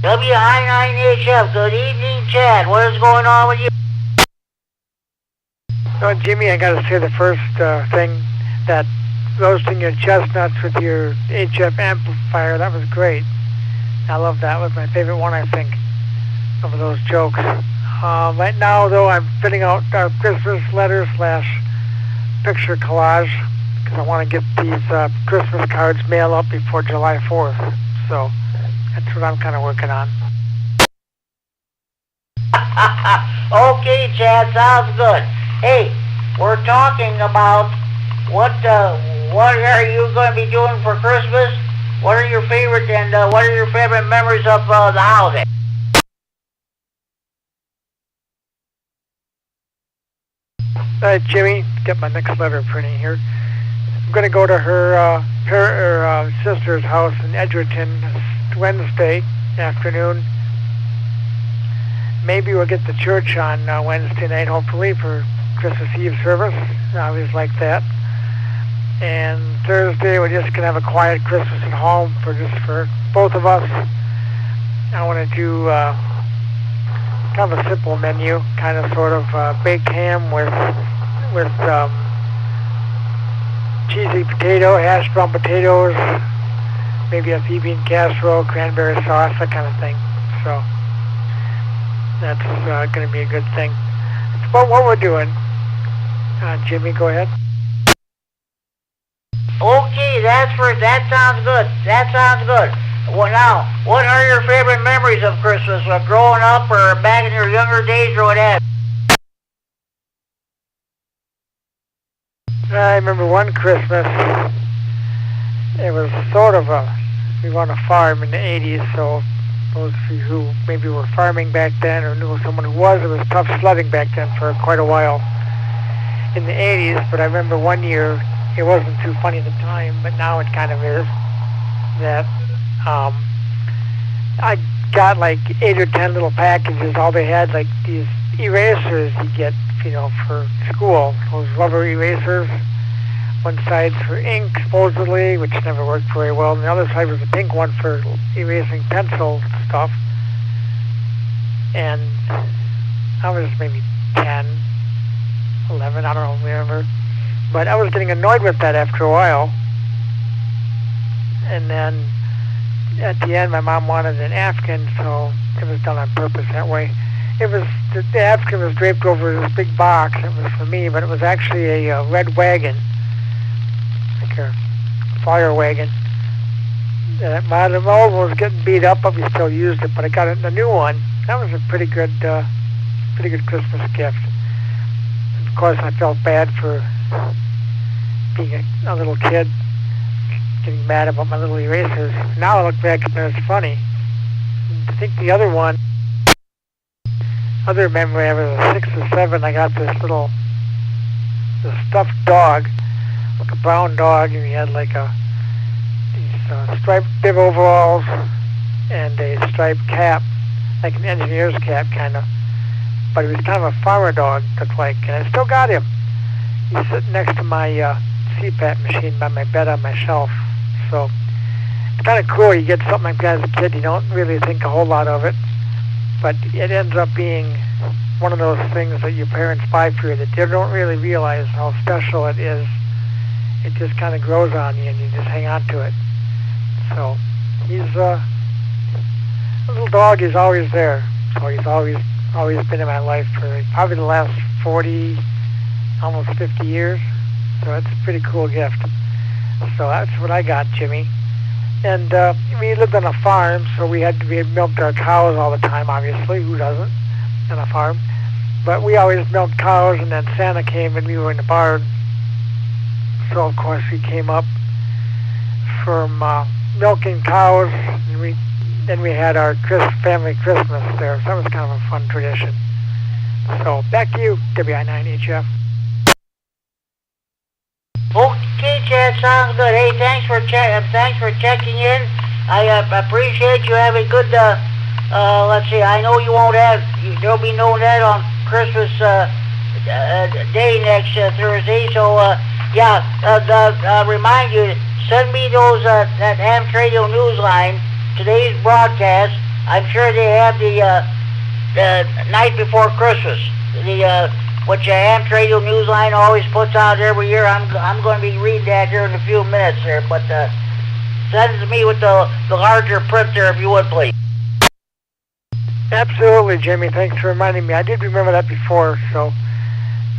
WI9HF, good evening, Chad. What is going on with you? Oh, Jimmy, I got to say the first thing, that roasting your chestnuts with your HF amplifier, that was great. I love that. That was my favorite one, I think, of those jokes. Right now, though, I'm filling out our Christmas letter / picture collage because I want to get these Christmas cards mailed up before July 4th. So that's what I'm kind of working on. Okay, Chad, sounds good. Hey, we're talking about what are you going to be doing for Christmas? What are your favorite memories of the holiday? Jimmy, get my next letter printing here. I'm going to go to her sister's house in Edgerton Wednesday afternoon. Maybe we'll get to church on Wednesday night, hopefully, for Christmas Eve service. I always like that. And Thursday, we're just going to have a quiet Christmas at home for both of us. I want to do kind of a simple menu, kind of sort of baked ham with cheesy potato, hash brown potatoes, maybe a pea bean casserole, cranberry sauce, that kind of thing. So that's going to be a good thing. It's about what we're doing. Jimmy, go ahead. Okay, that sounds good. That sounds good. Well, now, what are your favorite memories of Christmas, growing up or back in your younger days or whatever? I remember one Christmas, it was sort of we were on a farm in the 80s, so those of you who maybe were farming back then or knew someone who was, it was tough sledding back then for quite a while in the 80s, but I remember one year, it wasn't too funny at the time, but now it kind of is, that I got like 8 or 10 little packages. All they had, like these erasers you get, for school, those rubber erasers. One side's for ink, supposedly, which never worked very well, and the other side was a pink one for erasing pencil stuff. And I was maybe 10, 11, I don't remember. But I was getting annoyed with that after a while. And then at the end, my mom wanted an Afghan, so it was done on purpose that way. The Afghan was draped over this big box. It was for me, but it was actually a red wagon, like a fire wagon. My old one was getting beat up, but we still used it. But I got a new one. That was a pretty good pretty good Christmas gift. And of course, I felt bad for being a little kid, getting mad about my little erasers. Now I look back and it's funny. I think the other memory I was 6 or 7, I got this stuffed dog, like a brown dog, and he had like these striped bib overalls and a striped cap, like an engineer's cap kind of, but he was kind of a farmer dog, looked like, and I still got him. He's sitting next to my CPAP machine by my bed on my shelf, so it's kind of cool. You get something like that as a kid, you don't really think a whole lot of it, but it ends up being one of those things that your parents buy for you that they don't really realize how special it is. It just kind of grows on you and you just hang on to it. So he's a little dog is always there. So he's always been in my life for probably the last 40, almost 50 years. So it's a pretty cool gift. So that's what I got, Jimmy. And we lived on a farm, so we milked our cows all the time, obviously. Who doesn't on a farm? But we always milked cows, and then Santa came and we were in the barn. So, of course, we came up from milking cows, and then we had our family Christmas there. So that was kind of a fun tradition. So, back to you, WI9HF. Okay, Chad, sounds good. Hey, thanks for checking in. I appreciate you having good. Let's see. I know there'll be no net on Christmas Day next Thursday. So remind you, send me those that Ham Radio Newsline today's broadcast. I'm sure they have the night before Christmas. Which Ham Radio Newsline always puts out every year. I'm going to be reading that here in a few minutes there, but send it to me with the larger print there, if you would, please. Absolutely, Jimmy. Thanks for reminding me. I did remember that before, so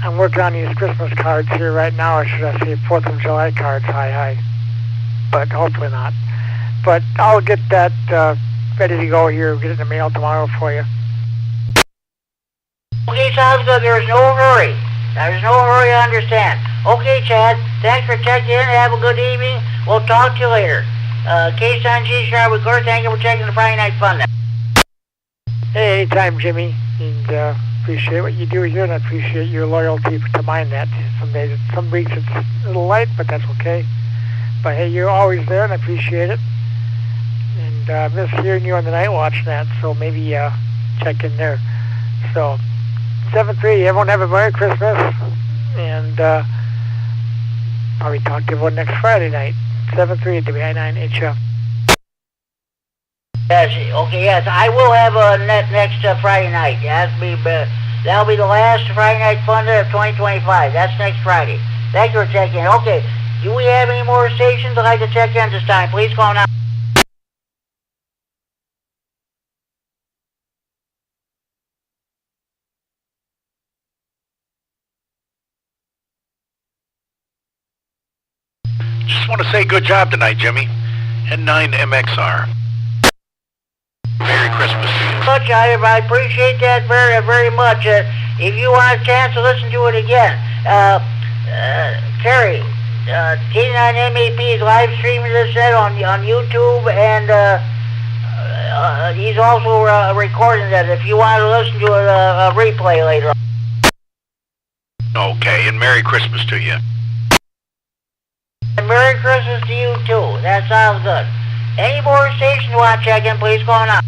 I'm working on these Christmas cards here right now, or should I say 4th of July cards, hi. But hopefully not. But I'll get that ready to go here, get it in the mail tomorrow for you. Okay, sounds good. There's no hurry. I understand. Okay, Chad, thanks for checking in. Have a good evening. We'll talk to you later. K-Son G-Sharp with Kurt, thank you for checking the Friday Night Fun. Hey, anytime, Jimmy. And appreciate what you do here, and I appreciate your loyalty to MindNet. Some weeks it's a little light, but that's okay. But hey, you're always there, and I appreciate it. And I miss hearing you on the Night Watch net, so maybe check in there. So 7-3, everyone have a Merry Christmas, and probably talk to everyone next Friday night. 7-3 at WI9HF. Yes, okay, yes, I will have a net next Friday night. That'll be the last Friday Night Fun of 2025. That's next Friday. Thank you for checking in. Okay, do we have any more stations I'd like to check in this time? Please call now. Just want to say good job tonight, Jimmy. N9MXR. Merry Christmas to you. Much, I appreciate that very, very much. If you want a chance to listen to it again, Kerry, K9MAP is live streaming this set on YouTube, and he's also recording that if you want to listen to it, a replay later on. Okay, and Merry Christmas to you. And Merry Christmas to you too. That sounds good. Any more stations you want to check in, please call now.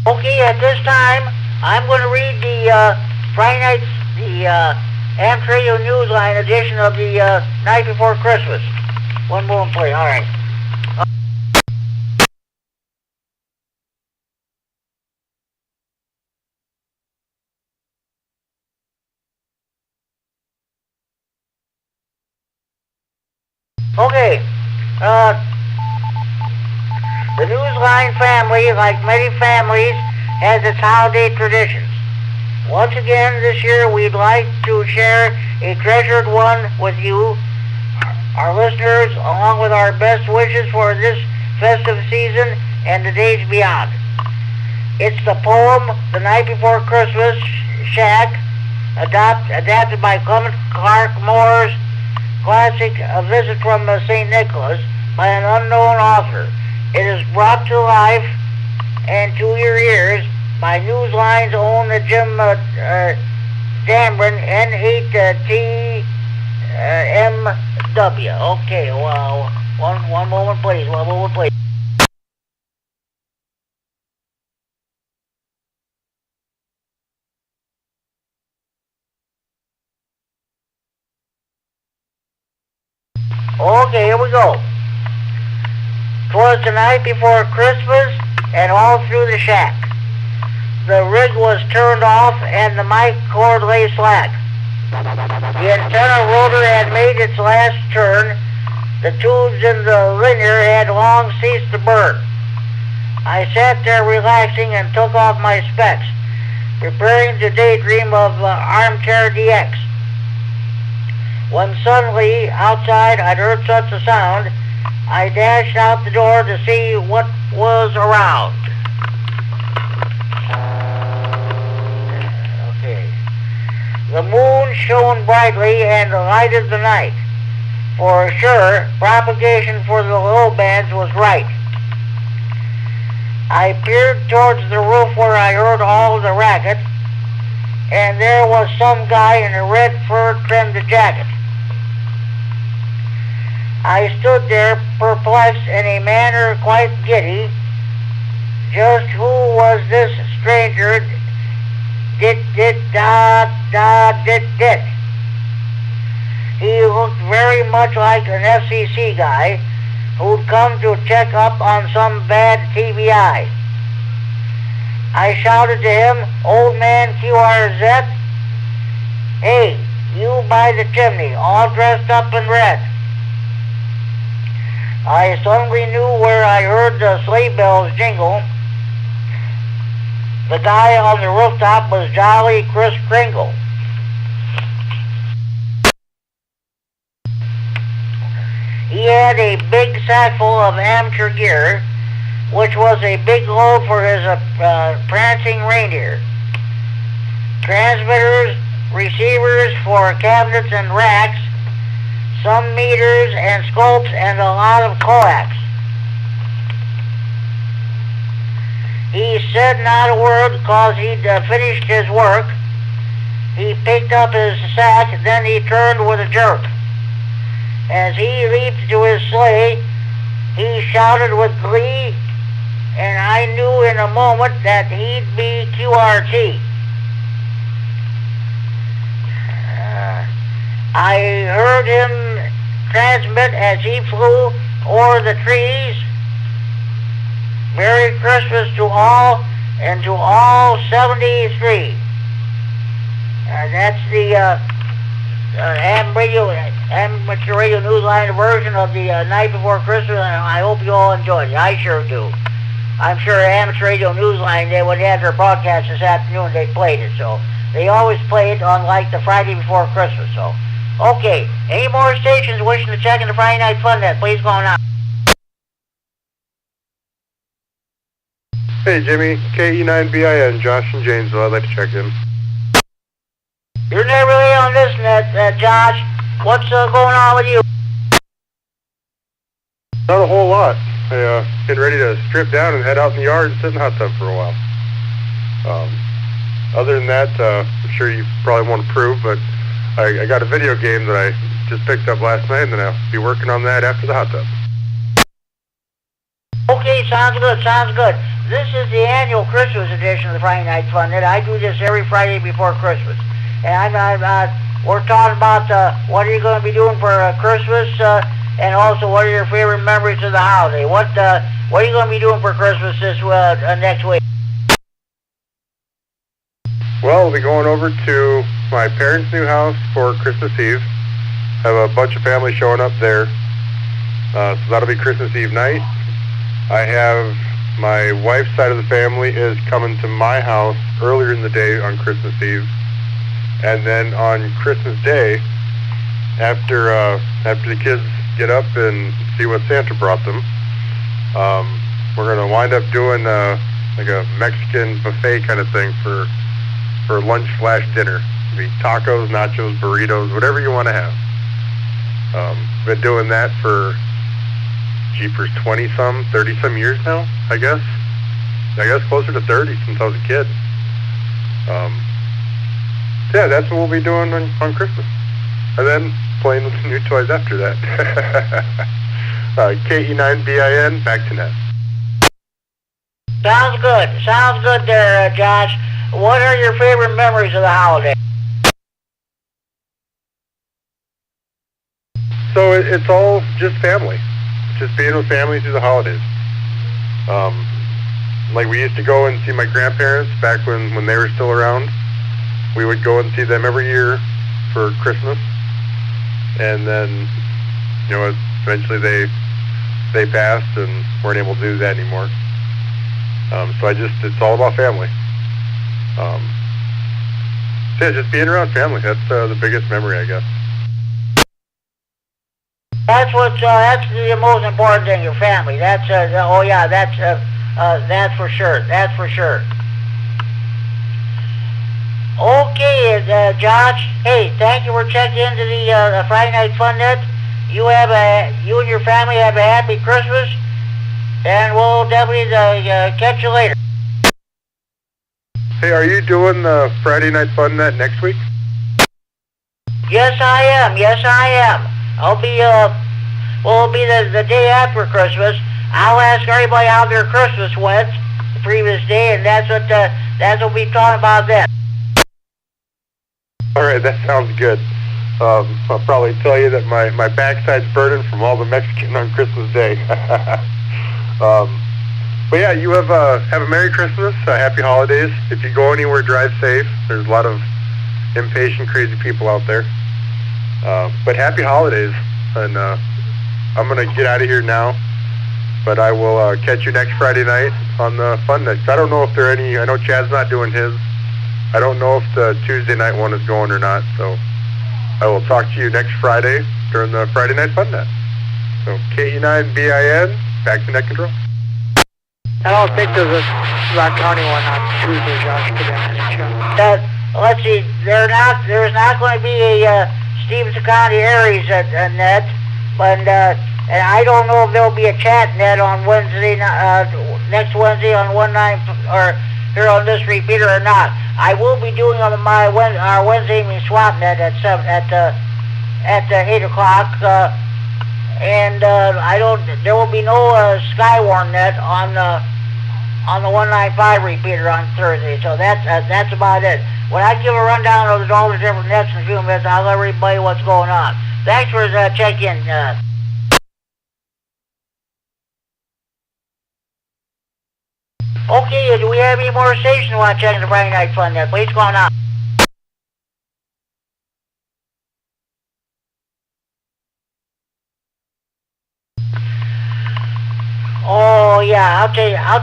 Okay, at this time, I'm going to read the Friday night, the Ham Radio Newsline edition of the night before Christmas. One moment, please. All right. Okay, the Newsline family, like many families, has its holiday traditions. Once again, this year, we'd like to share a treasured one with you. our listeners, along with our best wishes for this festive season and the days beyond. It's the poem, The Night Before Christmas, Shack, adapted by Clement Clark Moore's classic A Visit from St. Nicholas by an unknown author. It is brought to life and to your ears by Newsline's own Jim Dameron, N8TMW. Okay, well, one moment please, one moment please. Okay, here we go. 'Twas the night before Christmas, and all through the shack the rig was turned off and the mic cord lay slack. The antenna rotor had made its last turn. The tubes in the linear had long ceased to burn. I sat there relaxing and took off my specs, preparing to daydream of Armchair DX. When suddenly, outside, I'd heard such a sound, I dashed out the door to see what was around. Okay. The moon shone brightly and lighted the night. For sure, propagation for the low bands was right. I peered towards the roof where I heard all the racket, and there was some guy in a red fur-trimmed jacket. I stood there perplexed in a manner quite giddy. Just who was this stranger? Dit. He looked very much like an FCC guy who'd come to check up on some bad TBI. I shouted to him, "Old man QRZ, hey, you by the chimney, all dressed up in red." I suddenly knew where I heard the sleigh bells jingle. The guy on the rooftop was Jolly Kris Kringle. He had a big sack full of amateur gear, which was a big load for his prancing reindeer. Transmitters, receivers for cabinets and racks, some meters and scopes, and a lot of coax. He said not a word because he'd finished his work. He picked up his sack, then he turned with a jerk. As he leaped to his sleigh, he shouted with glee, and I knew in a moment that he'd be QRT. I heard him transmit as he flew o'er the trees, "Merry Christmas to all, and to all 73. That's the amateur radio newsline version of the Night Before Christmas, and I hope you all enjoyed it. I sure do. I'm sure amateur radio newsline, they would have their broadcast this afternoon, they played it, so they always play it on like the Friday before Christmas, so. Okay, any more stations wishing to check into Friday Night Fun Net, please go on. Hey Jimmy, KE9BIN, Josh in Janesville, I'd like to check in. You're never really on this net, Josh. What's going on with you? Not a whole lot. I getting ready to strip down and head out in the yard and sit in the hot tub for a while. Other than that, I'm sure you probably won't approve, but I got a video game that I just picked up last night, and then I'll be working on that after the hot tub. Okay, sounds good, sounds good. This is the annual Christmas edition of the Friday Night Fun Net. I do this every Friday before Christmas. And we're talking about what are you going to be doing for Christmas, and also what are your favorite memories of the holiday. What are you going to be doing for Christmas this next week? Well, we'll be going over to my parents' new house for Christmas Eve. Have a bunch of family showing up there. So that'll be Christmas Eve night. I have my wife's side of the family is coming to my house earlier in the day on Christmas Eve. And then on Christmas Day, after the kids get up and see what Santa brought them. We're going to wind up doing like a Mexican buffet kind of thing for lunch/dinner. It'll be tacos, nachos, burritos, whatever you want to have. Been doing that for, jeepers, 20-some, 30-some years now, I guess. I guess closer to 30 since I was a kid. Yeah, that's what we'll be doing on Christmas. And then playing with some new toys after that. KE9BIN, back to net. Sounds good. Sounds good there, Josh. What are your favorite memories of the holiday? So it's all just family. Just being with family through the holidays. Like we used to go and see my grandparents back when they were still around. We would go and see them every year for Christmas. And then, you know, eventually they passed and weren't able to do that anymore. So it's all about family. So yeah, just being around family. That's the biggest memory, I guess. That's the most important thing, your family. That's that's for sure. That's for sure. Okay, Josh. Hey, thank you for checking into the Friday Night Fun Net. You and your family have a happy Christmas, and we'll definitely catch you later. Hey, are you doing the Friday Night Fun Net next week? Yes, I am. Yes, I am. I'll be it'll be the day after Christmas. I'll ask everybody how their Christmas went the previous day, and that's what we'll be talking about then. All right, that sounds good. I'll probably tell you that my backside's burning from all the Mexican on Christmas Day. But yeah, you have a Merry Christmas, Happy Holidays. If you go anywhere, drive safe. There's a lot of impatient, crazy people out there. But Happy Holidays, and I'm going to get out of here now. But I will catch you next Friday night on the Fun Night. I don't know if there are any. I know Chad's not doing his. I don't know if the Tuesday night one is going or not. So I will talk to you next Friday during the Friday Night Fun Net. So KE9BIN, back to net control. I don't think there's a Rock County one on Tuesday, Josh, for that show. Let's see. There's not going to be a Stevenson County Aries net, but and I don't know if there'll be a chat net on Wednesday, next Wednesday on 19 or here on this repeater or not. I will be doing on our Wednesday evening swap net at 8 o'clock, and there will be no Skywarn net on the 195 repeater on Thursday. So that's about it. When I give a rundown of all the different nets in a few minutes, I'll let everybody what's going on. Thanks for checking. Okay, do we have any more stations who want to check in the Friday Night Fun Net? Please go on. Oh yeah, I'll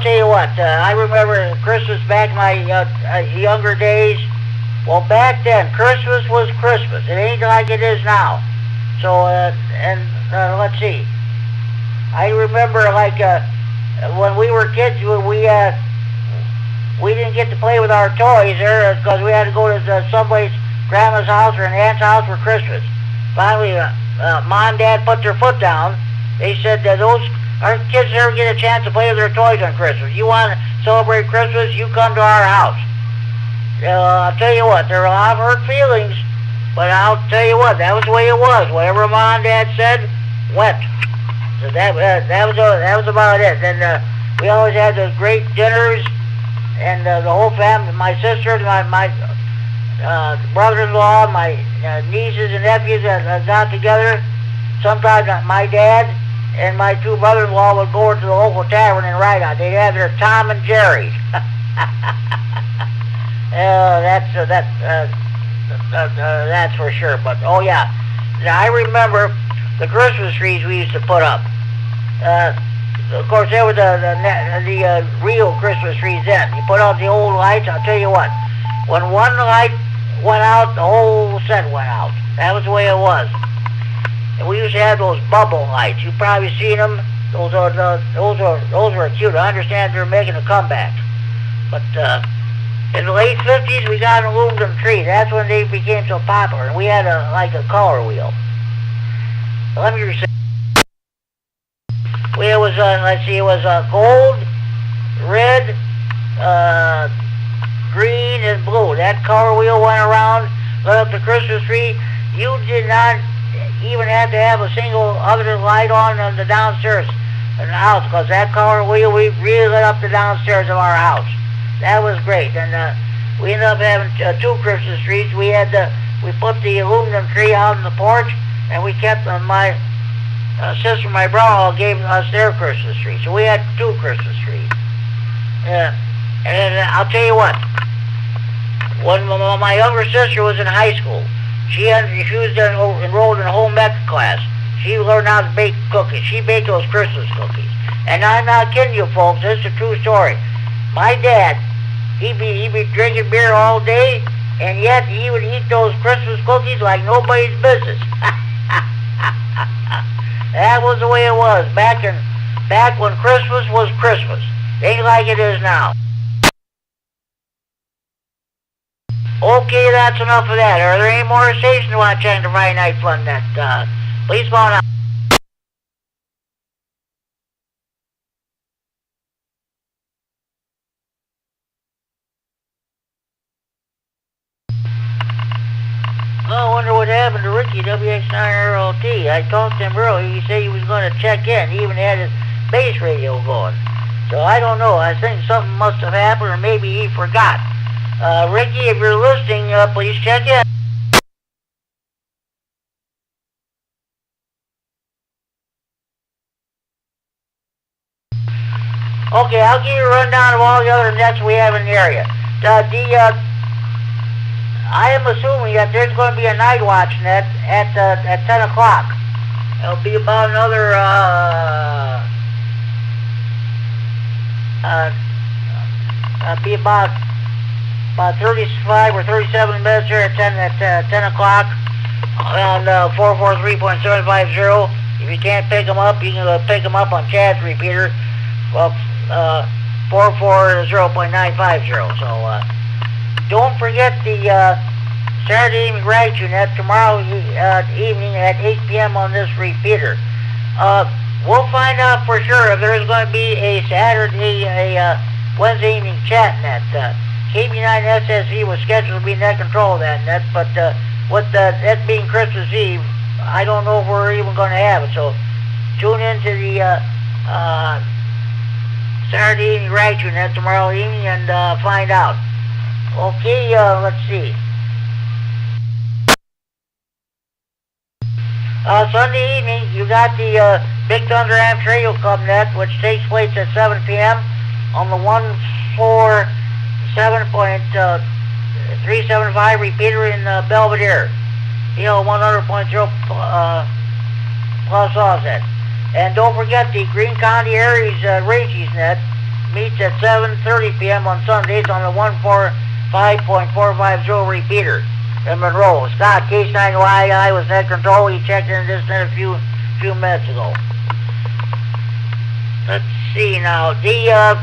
tell you what. I remember Christmas back in my younger days. Well, back then Christmas was Christmas. It ain't like it is now. So let's see. I remember when we were kids, we didn't get to play with our toys there because we had to go to somebody's grandma's house or an aunt's house for Christmas. Finally, Mom and Dad put their foot down. They said that our kids never get a chance to play with their toys on Christmas. You want to celebrate Christmas, you come to our house. I'll tell you what, there were a lot of hurt feelings, but I'll tell you what, that was the way it was. Whatever Mom and Dad said, went. So that was about it. Then we always had those great dinners, and the whole family, my sisters, my brother-in-law, my nieces and nephews got together. Sometimes my dad and my two brother-in-law would go to the local tavern and ride out. They'd have their Tom and Jerry. That's for sure. But oh yeah, now, I remember the Christmas trees we used to put up. Of course, there were the real Christmas trees then. You put out the old lights. I'll tell you what, when one light went out, the whole set went out. That was the way it was. and we used to have those bubble lights. You've probably seen them. Those were cute. I understand they're making a comeback. But in the late 50s, we got an aluminum tree. That's when they became so popular. And we had like a color wheel. Let me say, it was let's see, it was gold, red, green, and blue. That color wheel went around, lit up the Christmas tree. You did not even have to have a single other light on the downstairs in the house, because that color wheel, we really lit up the downstairs of our house. That was great. And we ended up having 2 Christmas trees. We put the aluminum tree out on the porch, and we kept my sister and my brother gave us their Christmas tree. So we had 2 Christmas trees. And I'll tell you what, when my younger sister was in high school, she was enrolled in a home ec class. She learned how to bake cookies. She baked those Christmas cookies. And I'm not kidding you, folks. This is a true story. My dad, he'd be drinking beer all day, and yet he would eat those Christmas cookies like nobody's business. That was the way it was back when Christmas was Christmas. Ain't like it is now. Okay, that's enough of that. Are there any more stations you want to check the Friday Night Fun? Please go on out. I wonder what happened to Ricky, WX9RLT. I talked to him earlier. He said he was going to check in. He even had his base radio going. So I don't know. I think something must have happened, or maybe he forgot. Ricky, if you're listening, please check in. Okay, I'll give you a rundown of all the other nets we have in the area. I am assuming that there's going to be a night watch net at 10 o'clock. It'll be about another be about 35 or 37 minutes here at 10 o'clock on 443.750. If you can't pick them up, you can pick them up on Chad's repeater, 440.950. So don't forget the Saturday evening gratitude net tomorrow evening at 8 p.m. on this repeater. We'll find out for sure if there's going to be a Wednesday evening chat net. KB9SSV was scheduled to be net control of that net, but with that being Christmas Eve, I don't know if we're even going to have it. So tune into the Saturday evening gratitude net tomorrow evening and find out. Okay, let's see. Sunday evening, you got the Big Thunder Amps Radio Club net, which takes place at 7 p.m. on the 147.375 repeater in Belvedere. 100.0 plus offset. And don't forget the Greene County Aries Rachel's net meets at 7:30 p.m. on Sundays on the 145.450 repeater in Monroe. Scott, K9YI was net control. He checked in this net a few minutes ago. Let's see now. The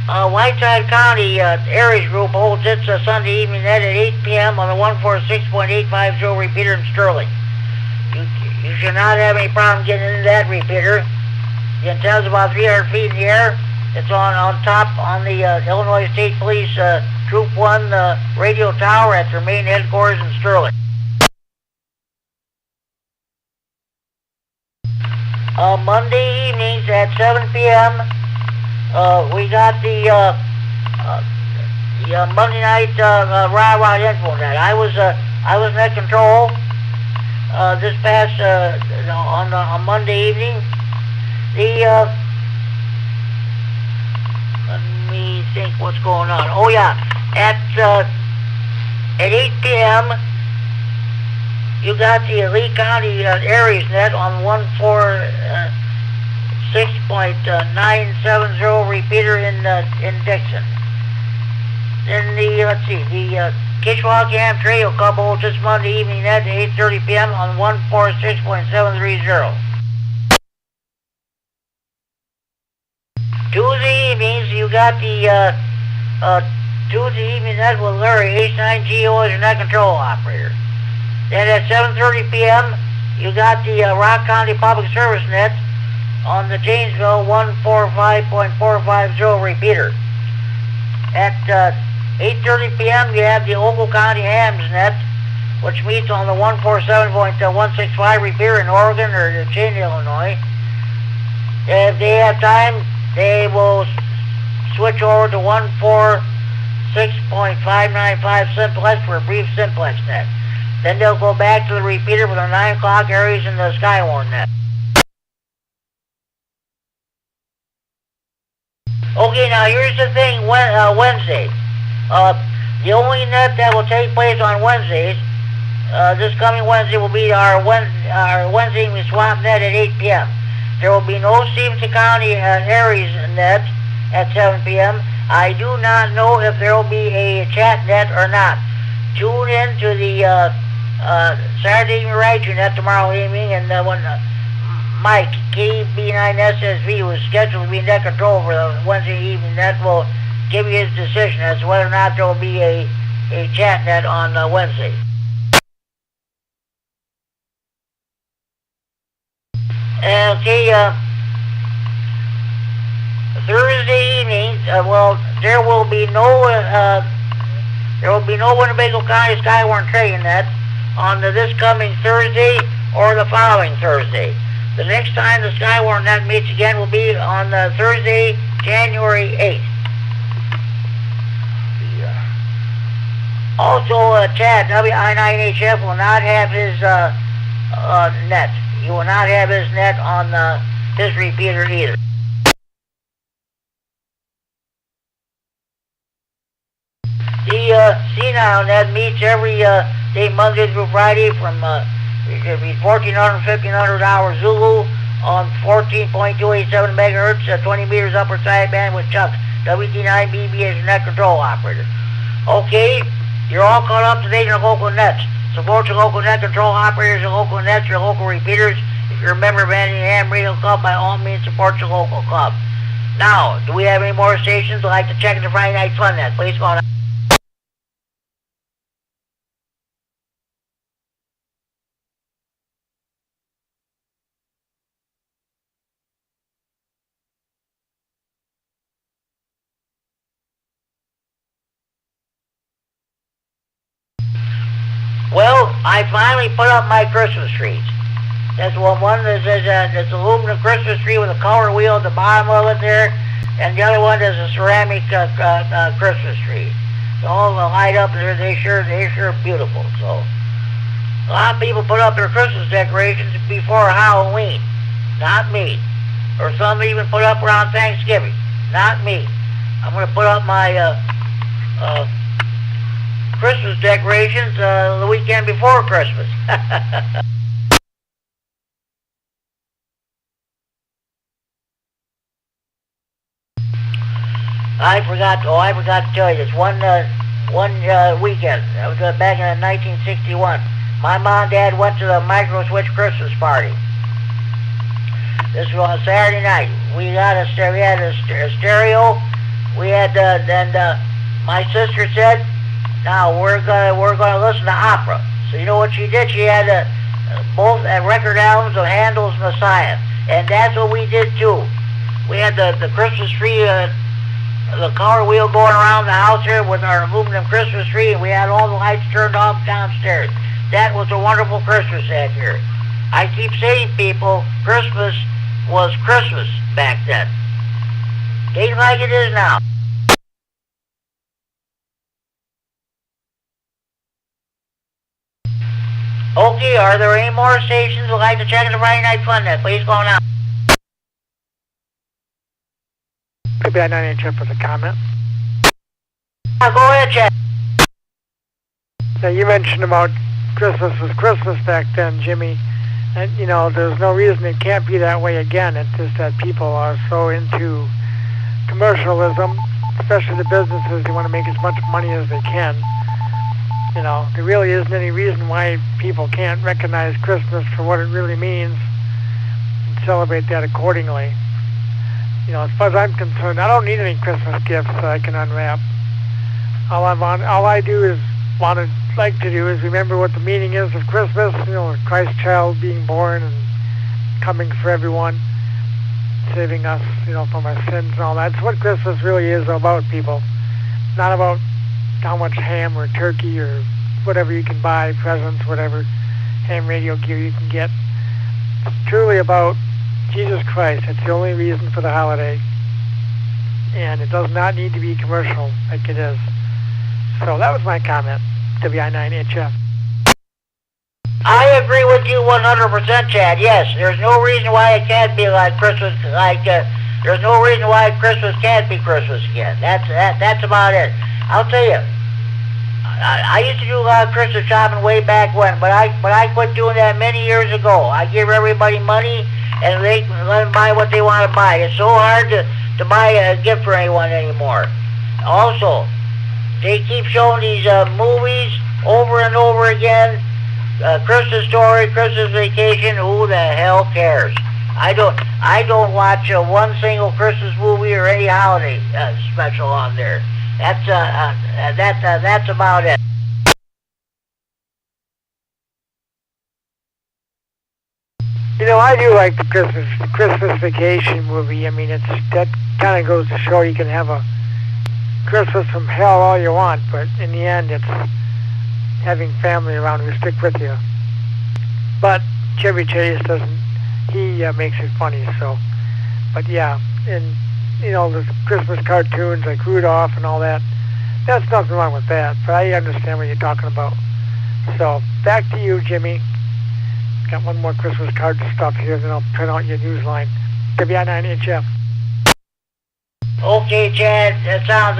Whiteside County Aries group holds its Sunday evening net at 8 p.m. on the 146.850 repeater in Sterling. You should not have any problem getting into that repeater. The antenna's about 300 feet in the air. It's on top on the Illinois State Police Troop 1 radio tower at their main headquarters in Sterling. Monday evenings at 7 p.m. We got the Monday night rah-rah info net. I was net control this past on Monday evening. Let me think what's going on. Oh yeah, at 8 p.m. you got the Lee County Aries net on 146.970 repeater in Dixon. Then the Kishwaukee Ham Trail Club holds this Monday evening at 8:30 p.m. on 146.730. Tuesday evenings, you got the Tuesday evening net with Larry, H9GO as your net control operator. Then at 7:30 p.m., you got the Rock County Public Service net on the Janesville 145.450 repeater. At 8:30 p.m., you have the Ogle County Hams net, which meets on the 147.165 repeater in Oregon or Cheney, Illinois. If they have time, they will switch over to 146.595 simplex for a brief simplex net. Then they'll go back to the repeater for the 9 o'clock areas in the Skywarn net. Okay, now here's the thing, Wednesday. The only net that will take place on Wednesdays, this coming Wednesday, will be our Wednesday evening swamp net at 8 p.m. There will be no Stevenson County Aries net at 7 p.m. I do not know if there will be a chat net or not. Tune in to the Saturday evening radio net tomorrow evening, and when Mike, KB9SSV, was scheduled to be net control for the Wednesday evening net, will give you his decision as to whether or not there will be a chat net on Wednesday. Okay, Thursday evening, well, there will be no Winnebago County Skywarn trading net on this coming Thursday or the following Thursday. The next time the Skywarn net meets again will be on Thursday, January 8th. Also, Chad, WI9HF will not have his net. He will not have his net on his repeater either. The CNOW net meets every day, Monday through Friday, from 1400 to 1500 hours Zulu on 14.287 megahertz, 20 meters upper sideband with Chuck, WT9BB as your net control operator. Okay, you're all caught up to date on local nets. Support your local net control operators, your local nets, your local repeaters. If you're a member of any Ham Radio Club, by all means support your local club. Now, do we have any more stations who'd like to check in the Friday Night Fun net? Please go on. Well, I finally put up my Christmas trees. There's one that's an aluminum Christmas tree with a color wheel at the bottom of it there, and the other one is a ceramic Christmas tree. They all light up, and they're sure beautiful. So a lot of people put up their Christmas decorations before Halloween. Not me. Or some even put up around Thanksgiving. Not me. I'm going to put up my Christmas decorations the weekend before Christmas. I forgot to tell you this. One weekend, that was back in 1961. My mom and dad went to the Micro Switch Christmas party. This was on a Saturday night. We had a stereo. We had my sister said, "Now we're gonna listen to opera." So you know what she did? She had both record albums of Handel's Messiah, and that's what we did too. We had the Christmas tree, the color wheel going around the house here with our aluminum Christmas tree, and we had all the lights turned off downstairs. That was a wonderful Christmas that year. I keep saying, people, Christmas was Christmas back then. Ain't like it is now. Okay, are there any more stations who'd like to check in the Friday Night Fun net? Please go now. Maybe I not interrupt with a comment. Go ahead, Chad. Now, you mentioned about Christmas was Christmas back then, Jimmy. And, you know, there's no reason it can't be that way again. It's just that people are so into commercialism, especially the businesses. They want to make as much money as they can. You know, there really isn't any reason why people can't recognize Christmas for what it really means and celebrate that accordingly. You know, as far as I'm concerned, I don't need any Christmas gifts that I can unwrap. All I do is like to do is remember what the meaning is of Christmas. You know, Christ child being born and coming for everyone, saving us, you know, from our sins and all that. That's what Christmas really is about, people. Not about how much ham or turkey or whatever you can buy, presents, whatever ham radio gear you can get. It's truly about Jesus Christ. It's the only reason for the holiday. And it does not need to be commercial like it is. So that was my comment, WI9HF. I agree with you 100%, Chad. Yes, there's no reason why it can't be like Christmas. There's no reason why Christmas can't be Christmas again. That's about it. I'll tell you. I used to do a lot of Christmas shopping way back when, but I quit doing that many years ago. I give everybody money, and they can let them buy what they want to buy. It's so hard to buy a gift for anyone anymore. Also, they keep showing these movies over and over again. Christmas Story, Christmas Vacation. Who the hell cares? I don't watch one single Christmas movie or any holiday special on there. That's about it. You know, I do like the Christmas Vacation movie. I mean, that kind of goes to show you can have a Christmas from hell all you want, but in the end, it's having family around who stick with you. But Chevy Chase doesn't. He makes it funny. So, but yeah, and you know, the Christmas cartoons like Rudolph and all that. That's nothing wrong with that. But I understand what you're talking about. So back to you, Jimmy. Got one more Christmas card stuff here, then I'll print out your news line. WI9HF. Okay, Chad, that sounds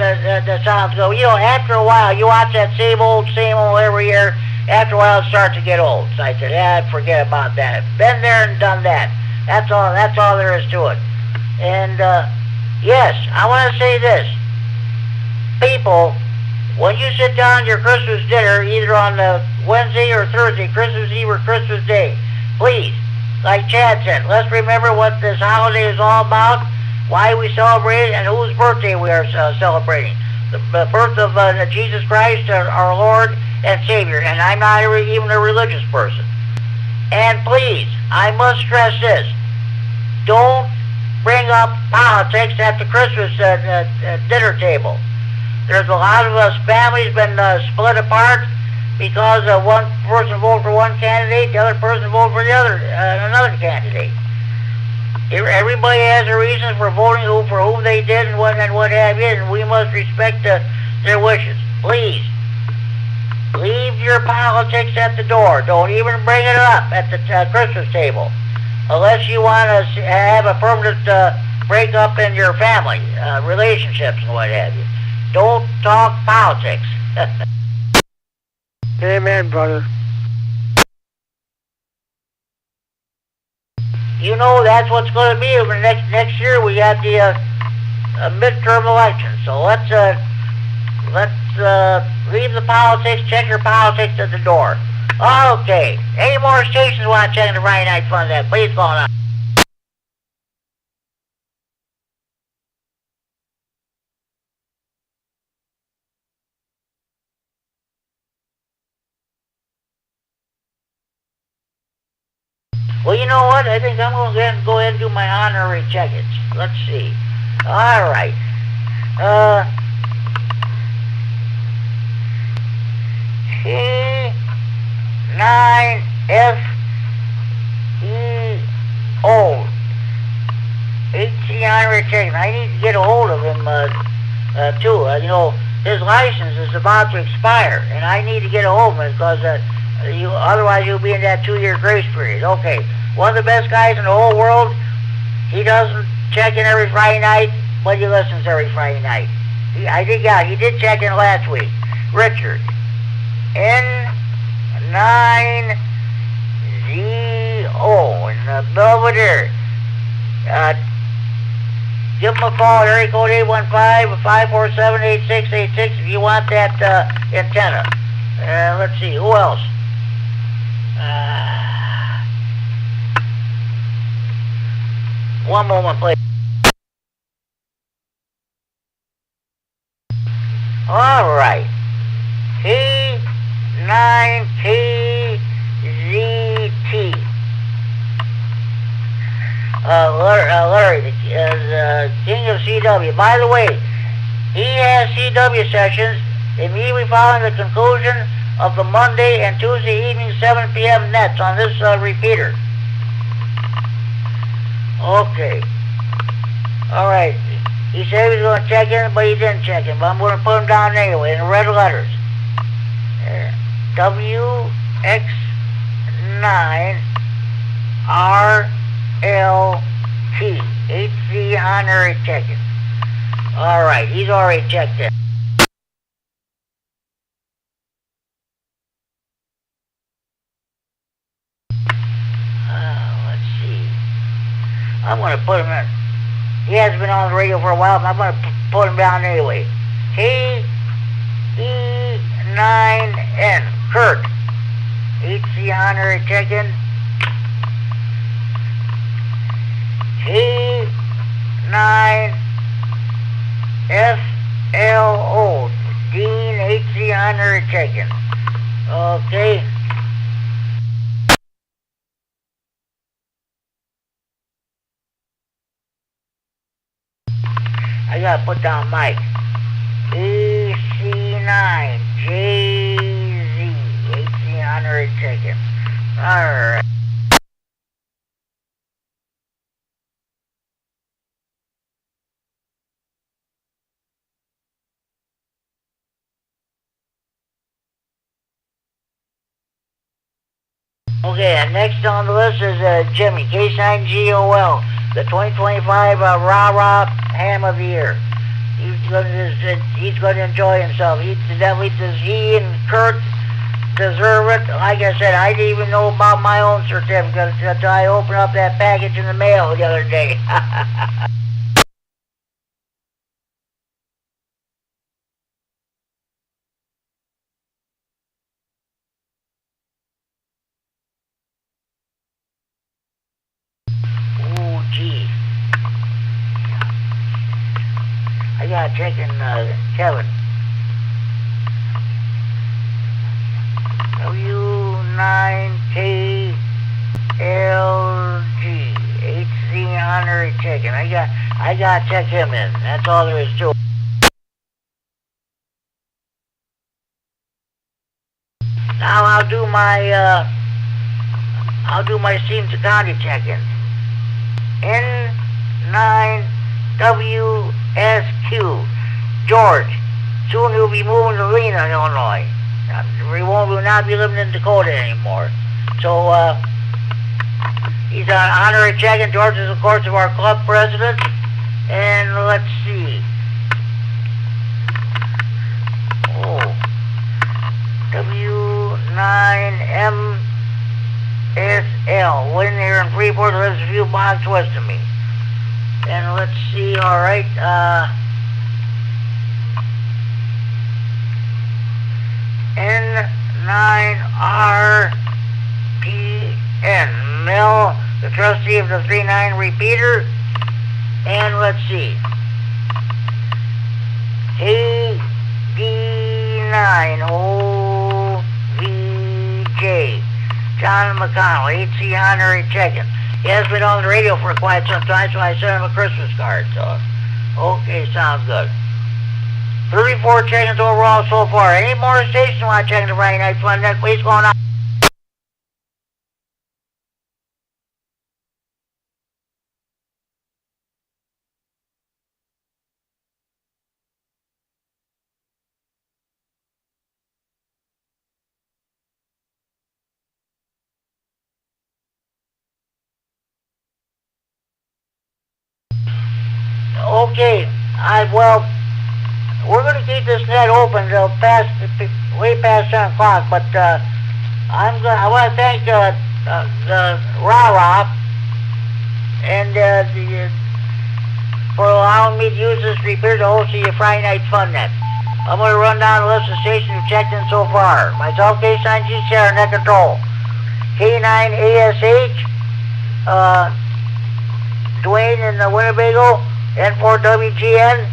good. You know, after a while, you watch that same old every year. After a while, it starts to get old. So I said, forget about that. Been there and done that. That's all there is to it. And yes, I want to say this. People, when you sit down at your Christmas dinner, either on Wednesday or Thursday, Christmas Eve or Christmas Day, please, like Chad said, let's remember what this holiday is all about, why we celebrate it, and whose birthday we are celebrating. The birth of Jesus Christ, our Lord and Savior. And I'm not even a religious person. And please, I must stress this. Don't bring up politics at the Christmas dinner table. There's a lot of us families been split apart because one person voted for one candidate, the other person voted for another candidate. Everybody has a reason for voting for whom they did and what have you, and we must respect their wishes. Please, leave your politics at the door. Don't even bring it up at the Christmas table, unless you want to have a permanent breakup in your family, relationships and what have you. Don't talk politics. Amen, brother. You know that's what's going to be over next year. We got the midterm election, so let's leave the politics. Check your politics at the door. Okay. Any more stations want to check the Friday Night Fun? Then please call on. Well, you know what? I think I'm going to go ahead and do my honorary check-ins. Let's see. All right. C9FEO. 18 honorary check-ins. I need to get a hold of him, too. You know, his license is about to expire, and I need to get a hold of him because otherwise you'll be in that 2-year grace period. Okay. One of the best guys in the whole world. He doesn't check in every Friday night, but he listens every Friday night. He did check in last week. Richard. N9ZO in Belvedere. Give him a call at area code 815-547-8686 if you want that antenna. Let's see, who else? One moment, please. All right. T9KZT. Larry, the king of CW. By the way, he has CW sessions immediately following the conclusion of the Monday and Tuesday evening 7 p.m. nets on this repeater. Okay. All right. He said he was going to check in, but he didn't check in. But I'm going to put him down anyway in red letters. WX9RLT. HC honorary check-in. All right. He's already checked in. Let's see. I'm going to put him in. He hasn't been on the radio for a while, but I'm going to put him down anyway. KE9N. Kurt. HC honorary check-in. K9FLO. Dean. HC honorary check-in. Okay. I gotta put down Mike. AC9JZ. HC honorary check-in. Alright. Okay, and next on the list is Jimmy, K9GOL, the 2025 Rah-Rah Ham of the Year. He's going to enjoy himself. He and Kurt deserve it. Like I said, I didn't even know about my own certificate until I opened up that package in the mail the other day. Oh, gee. I gotta check in Kevin. W9KLG. HC honorary check-in. I gotta check him in. That's all there is to it. Now I'll do my Stevenson County check-in. N9WSQ. George. Soon he'll be moving to Lena, Illinois. We will not be living in Dakota anymore. So, he's on honorary check-in. George is, of course, our club president. And let's see. Oh. W9MSL. Went in here in Freeport, lives a few blocks west of me. And let's see, alright, N9RPN. Mel, the trustee of the 3-9 repeater. And let's see. KD9OVJ. John McConnell, HC honorary check-in. He has been on the radio for quite some time, so I sent him a Christmas card. So, okay, sounds good. 34 check-ins overall so far. Any more stations want to check in the Friday Night Fun Net? Please go on. Okay, we're going to keep this net open till way past 10 o'clock, but I want to thank the Rah-Rah and for allowing me to use this repeater to host the Friday Night Fun Net. I'm going to run down the list of stations who checked in so far. Myself, K9G, Sarah, net control. K9ASH, Dwayne in the Winnebago, N4WGN,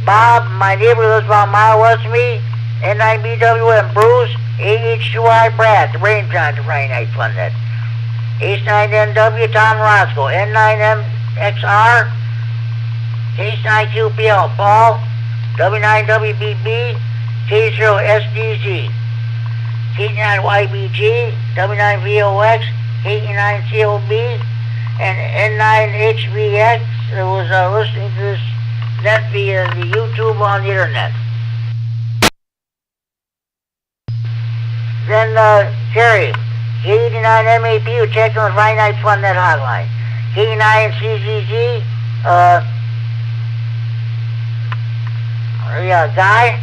Bob, my neighbor lives about a mile west of me, N9BW and Bruce, AH2I Brad, the range on the Friday Night Fun Net. H9NW, Tom Roscoe, N9MXR, H9QPL, Paul, W9WBB, K0SDZ, K9YBG, W9VOX, K9COB, and N9HVX that was listening to this net via the YouTube on the internet. Then, Kerry, K89MAP, who checked on the Friday Night Fun Net hotline. K9CCG, Guy.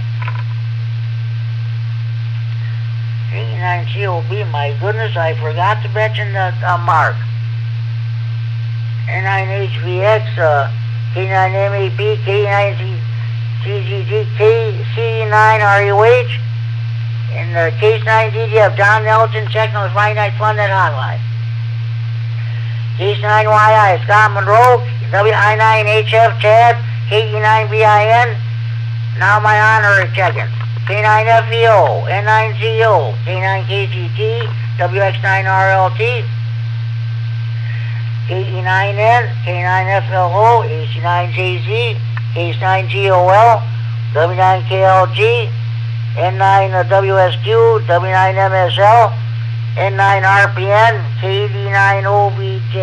K9COB, my goodness, I forgot to mention Mark. N9HVX, K9MAP, K9CCG, KC9RUH, and Case 9DDF, John Nelson, checking on the Friday Night Fun Net hotline. Case 9YI, Scott Monroe, WI9HF, Chad, KE9VIN, now my honor is checking. K9FEO, N9ZO, K9KGT, WX9RLT, KE9N, K9FLO, AC9JZ, Case9GOL, W9KLG, N9WSQ, W9MSL, N9RPN, KD9OBJ.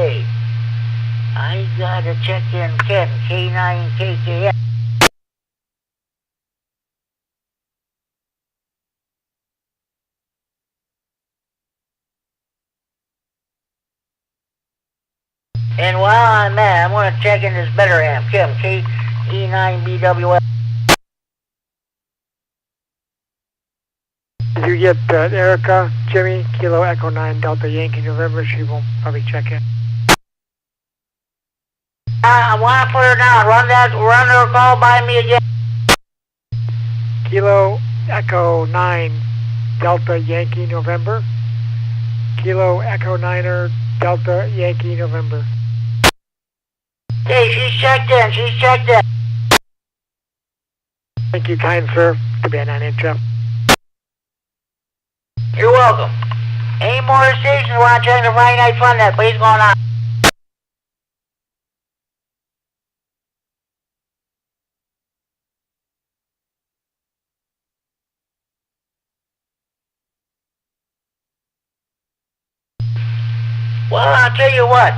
I gotta check in Ken, K9KKN. And while I'm at it, I'm gonna check in this better amp, Kim, KE9BWL. Did you get Erica, Jimmy, Kilo Echo 9 Delta Yankee November? She will probably check in. I want to put her down. Run her call by me again. Kilo Echo 9 Delta Yankee November. Kilo Echo 9er Delta Yankee November. Hey, she's checked in. Thank you, kind sir, to be an NHF. You're welcome. Any more stations want to check the Friday Night Fun Net, please go on. Well, I'll tell you what.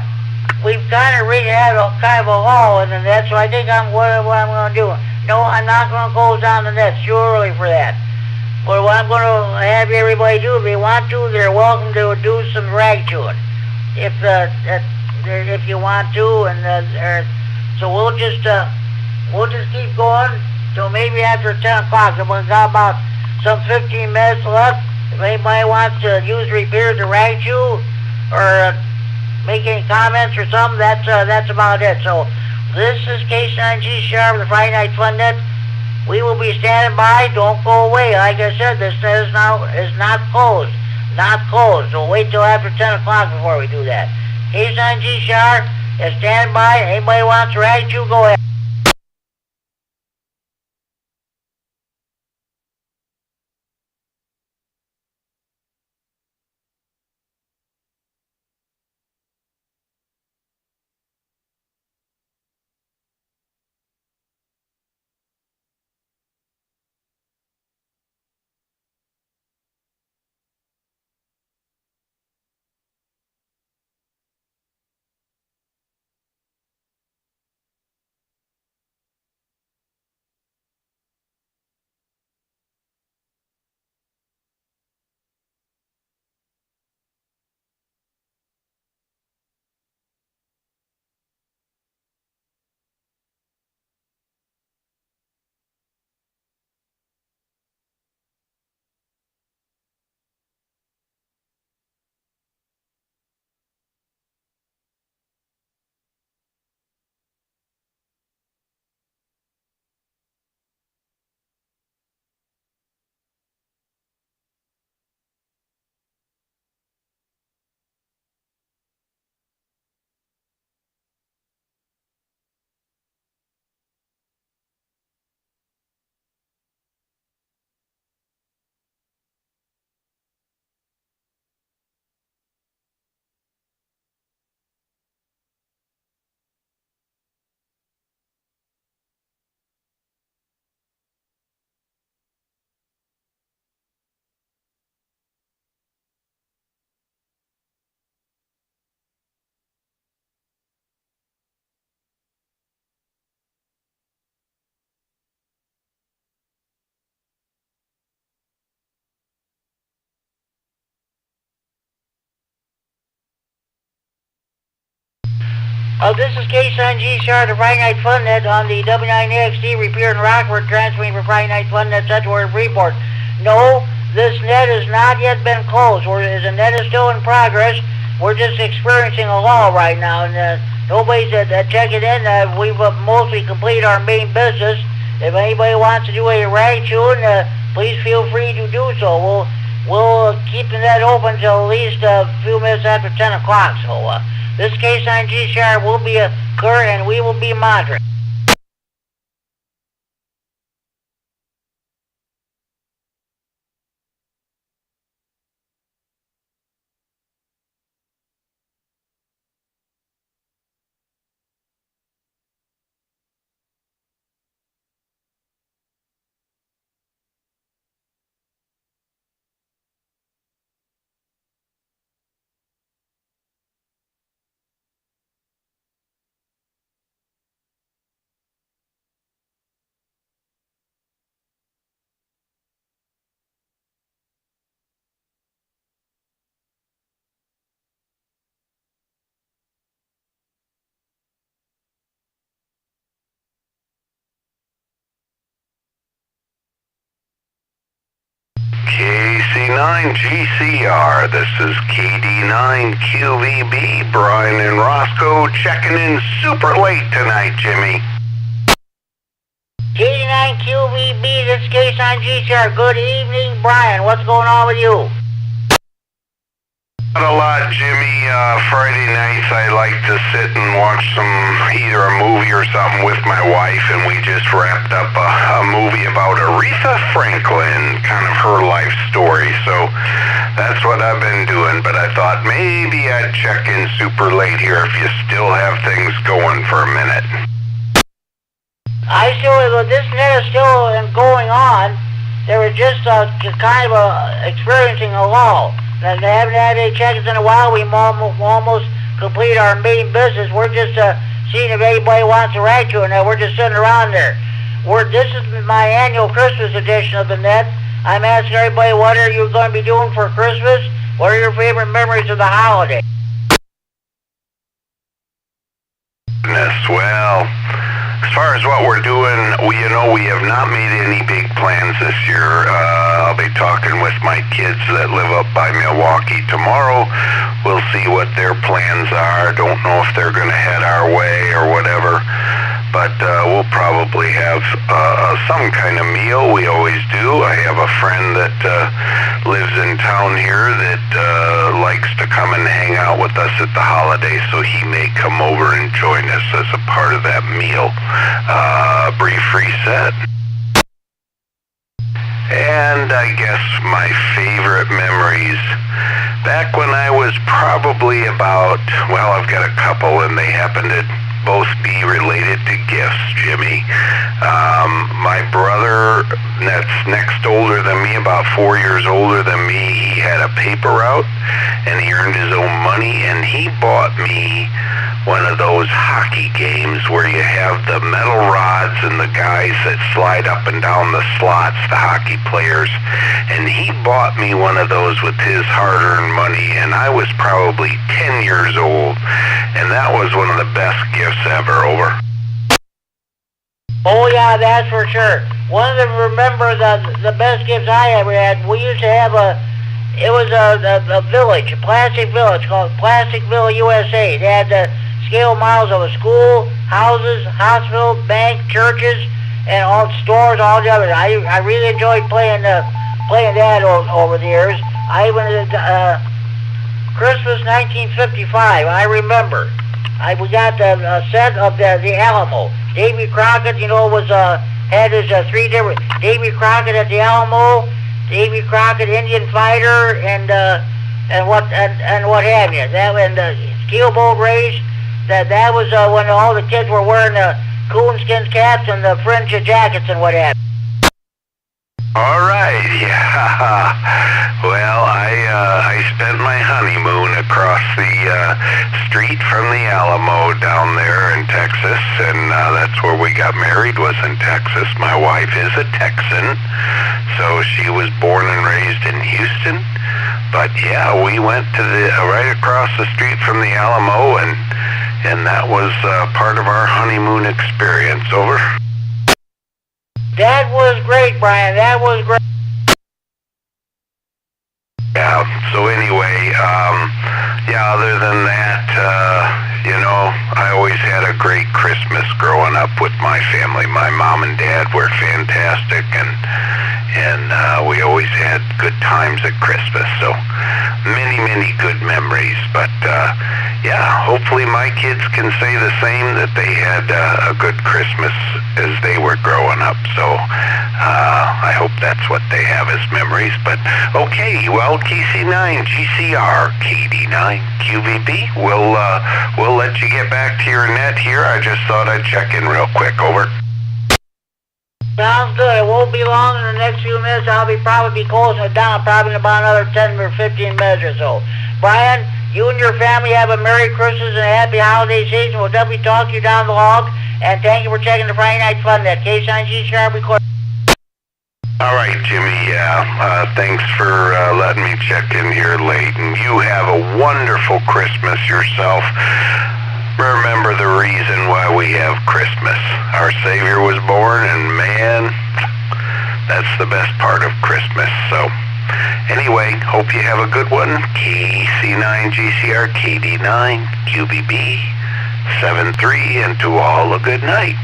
We've kind of really had a kind of a lull in the net, so I think what I'm going to do. No, I'm not going to close down the net. It's too early for that. But what I'm going to have everybody do, if they want to, they're welcome to do some rag chewing. If you want to, and so we'll just keep going till maybe after 10 o'clock. We've got about some 15 minutes left. If anybody wants to use repair to rag chew or make any comments or something, that's about it. So this is K9G Sharp, the Friday Night Fun Net. We will be standing by. Don't go away. Like I said, this is not closed. Not closed. So wait till after 10 o'clock before we do that. K9G Sharp is standing by. Anybody wants to rag chew, go ahead. This is K-Son G-Star, the Friday Night Fun Net on the W9AXD Repair in Rockford, transmitting for Friday Night Fun Net Central in Freeport. No, this net has not yet been closed. The net is still in progress. We're just experiencing a lull right now, and nobody's checking in. We've mostly completed our main business. If anybody wants to do a rag tune, please feel free to do so. We'll keep the net open till at least a few minutes after 10 o'clock. So this case on G-Sharp will be clear, and we will be monitoring. KC9GCR, this is KD9QVB, Brian and Roscoe checking in super late tonight, Jimmy. KD9QVB, this case on G-Sharp. Good evening, Brian. What's going on with you? Not a lot, Jimmy. Friday nights I like to sit and watch either a movie or something with my wife, and we just wrapped up a movie about Aretha Franklin, kind of her life story, so that's what I've been doing, but I thought maybe I'd check in super late here if you still have things going for a minute. This net is still going on. They were just kind of experiencing a lull. They haven't had any check-ins in a while. We almost completed our main business. We're just seeing if anybody wants to write to, and we're just sitting around there. This is my annual Christmas edition of the net. I'm asking everybody, what are you going to be doing for Christmas? What are your favorite memories of the holiday? Well, as far as what we're doing, we have not made any big plans this year. I'll be talking with my kids that live up by Milwaukee tomorrow. We'll see what their plans are. Don't know if they're going to head our way or whatever, but we'll probably have some kind of meal. We always do. I have a friend that lives in town here that likes to come and hang out with us at the holidays, so he may come over and join us as a part of that meal. Brief reset. And I guess my favorite memories, back when I was probably about, well, I've got a couple, and they happen to both be related to gifts, Jimmy. My brother, that's next older than me, about 4 years older than me, he had a paper route, and he earned his own money, and he bought me one of those hockey games where you have the metal rods and the guys that slide up and down the slots, the hockey players, and he bought me one of those with his hard-earned money, and I was probably 10 years old, and that was one of the best gifts ever. Over. Oh yeah, that's for sure. One of them, remember the best gifts I ever had, we used to have a village, a plastic village called Plasticville, USA. They had the scale miles of a school, houses, hospital, bank, churches, and all stores, all the others. I really enjoyed playing that over the years. I even Christmas 1955, I remember. We got the set of the Alamo. Davy Crockett, had his three different, Davy Crockett at the Alamo, Davy Crockett Indian Fighter, and what have you. That and the keelboat race. That was when all the kids were wearing the coonskin caps and the fringe jackets and what have you. All right, yeah. Well, I spent my honeymoon across the street from the Alamo down there in Texas, and that's where we got married, was in Texas. My wife is a Texan, so she was born and raised in Houston. But yeah, we went to right across the street from the Alamo, and and that was part of our honeymoon experience. Over. That was great, Brian. That was great. Yeah, so anyway, yeah, other than that, I always had a great Christmas growing up with my family. My mom and dad were fantastic, and we always had good times at Christmas. So many, many good memories. But yeah, hopefully my kids can say the same, that they had a good Christmas as they were growing up. So I hope that's what they have as memories. But okay, well, KC9, GCR, KD9, QVB, we'll let you get back to your net here. I just thought I'd check in real quick. Over. Sounds good. It won't be long. In the next few minutes, I'll probably be closing it down, probably in about another 10 or 15 minutes or so. Brian, you and your family have a Merry Christmas and a Happy Holiday Season. We'll definitely talk to you down the log. And thank you for checking the Friday Night Fun Net. KC9 GCR record. All right, Jimmy, thanks for letting me check in here late, and you have a wonderful Christmas yourself. Remember the reason why we have Christmas. Our Savior was born, and man, that's the best part of Christmas. So anyway, hope you have a good one. KC9GCR, KD9, QBB, 73, and to all a good night.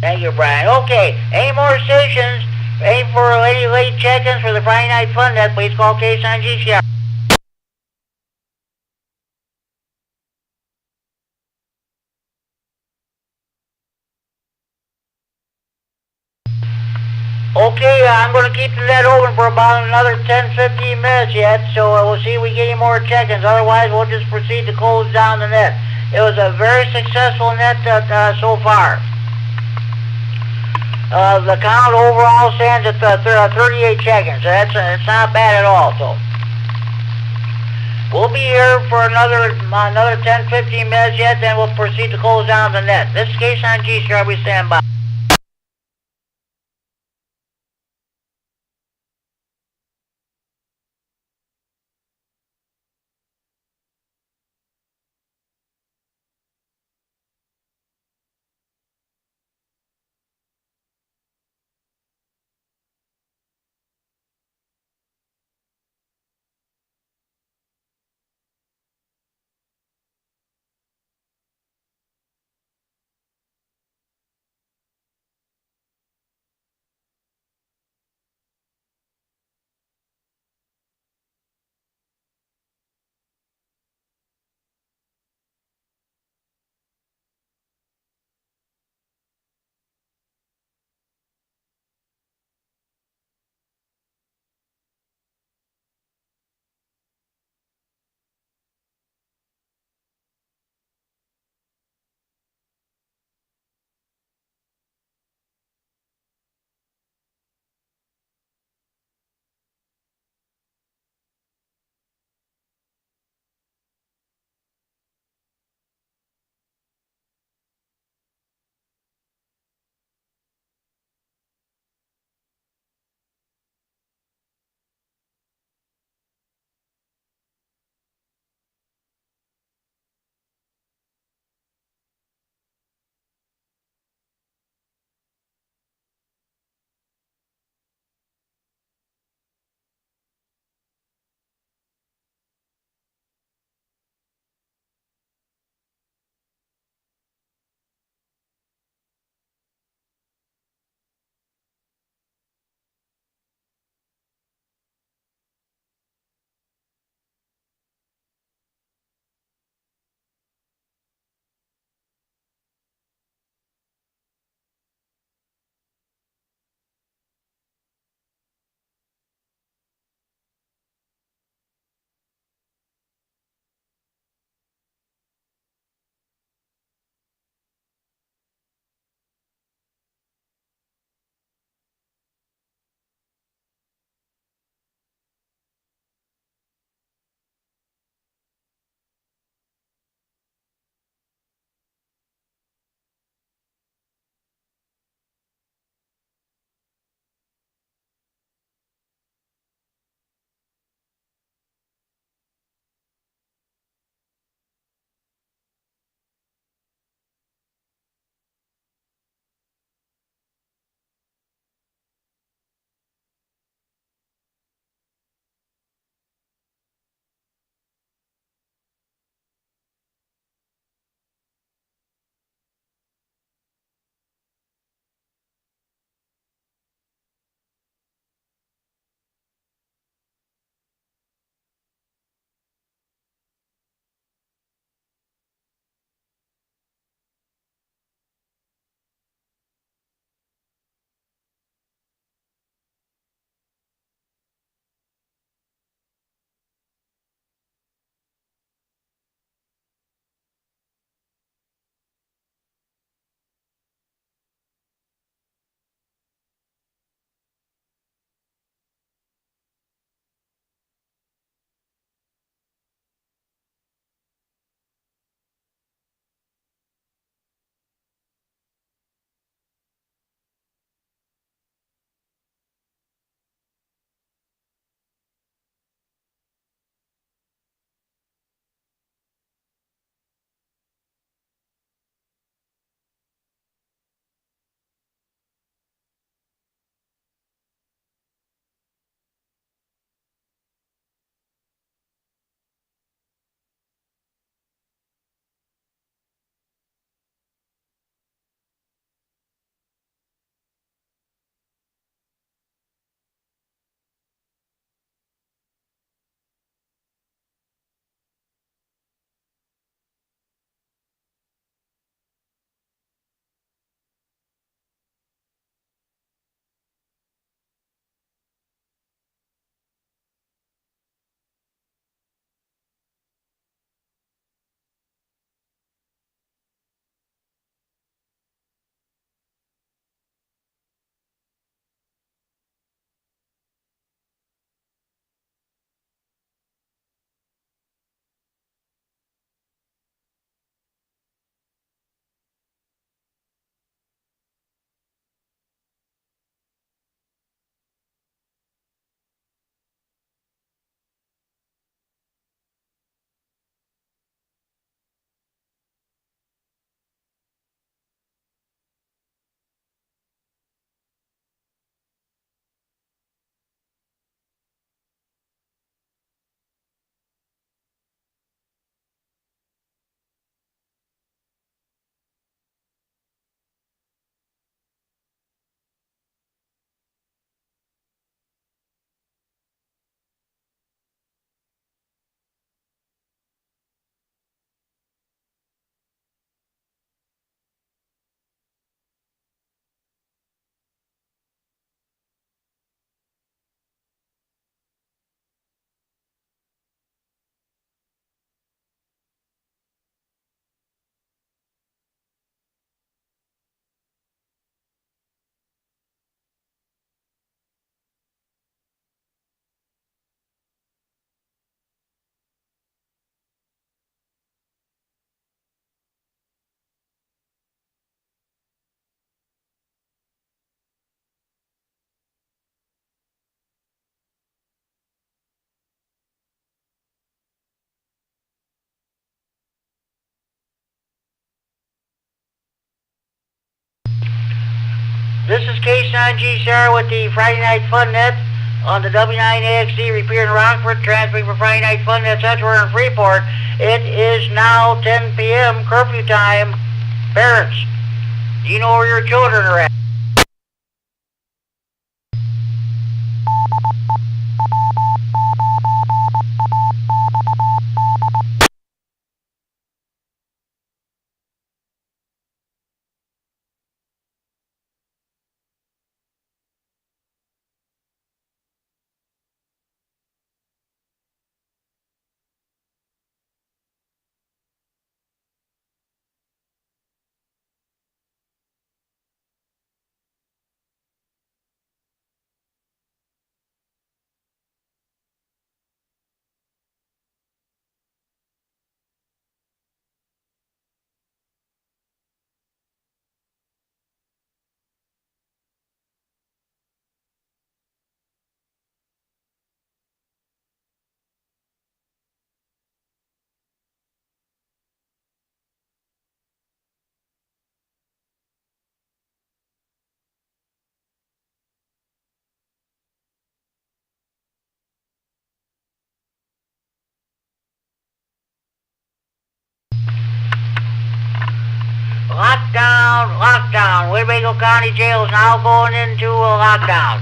Thank you, Brian. Okay, any more stations, for any late check-ins for the Friday Night Fun Net, please call KC9 GCR. Okay, I'm going to keep the net open for about another 10-15 minutes yet, so we'll see if we get any more check-ins. Otherwise, we'll just proceed to close down the net. It was a very successful net so far. The count overall stands at 38 check-ins. It's not bad at all. So we'll be here for another 10-15 minutes yet, then we'll proceed to close down the net. This is KC9 GCR. We stand by. This is K9GCR with the Friday Night Fun Net on the W9AXD repeater in Rockford, transmitting for Friday Night Fun Net Central in Freeport. It is now 10 p.m. curfew time. Parents, do you know where your children are at? Lockdown. Winnebago County Jail is now going into a lockdown.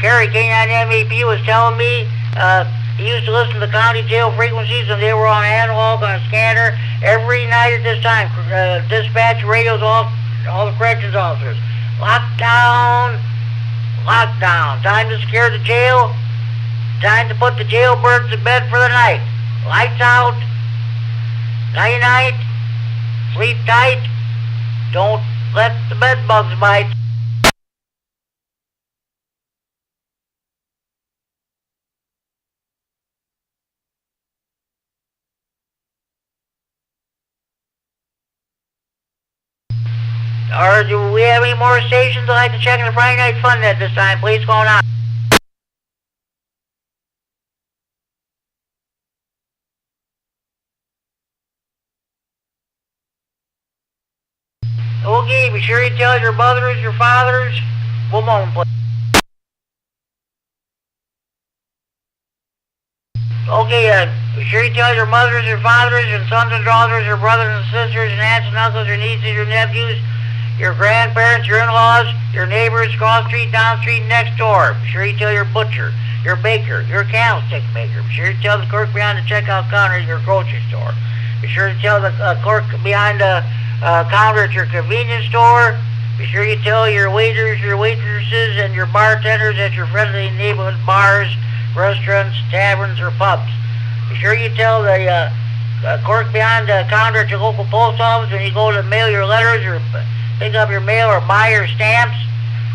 Kerry K9MEP was telling me he used to listen to the county jail frequencies and they were on analog on a scanner every night at this time. Dispatch radios, all the corrections officers. Lockdown. Time to secure the jail. Time to put the jailbirds to bed for the night. Lights out. Night. Sleep tight. Don't let the bed bugs bite. Or do we have any more stations that like to check in the Friday Night Fun Net this time? Please go on. Okay, be sure you tell your mothers, your fathers. One moment, please. Okay, be sure you tell your mothers, your fathers, and sons and daughters, your brothers and sisters, and aunts and uncles, your nieces, your nephews, your grandparents, your in-laws, your neighbors across the street, down the street, next door. Be sure you tell your butcher, your baker, your candlestick maker. Be sure you tell the clerk behind the checkout counter at your grocery store. Be sure to tell the clerk behind the counter at your convenience store. Be sure you tell your waiters, your waitresses, and your bartenders at your friendly neighborhood bars, restaurants, taverns, or pubs. Be sure you tell the clerk behind the counter at your local post office when you go to mail your letters or pick up your mail or buy your stamps.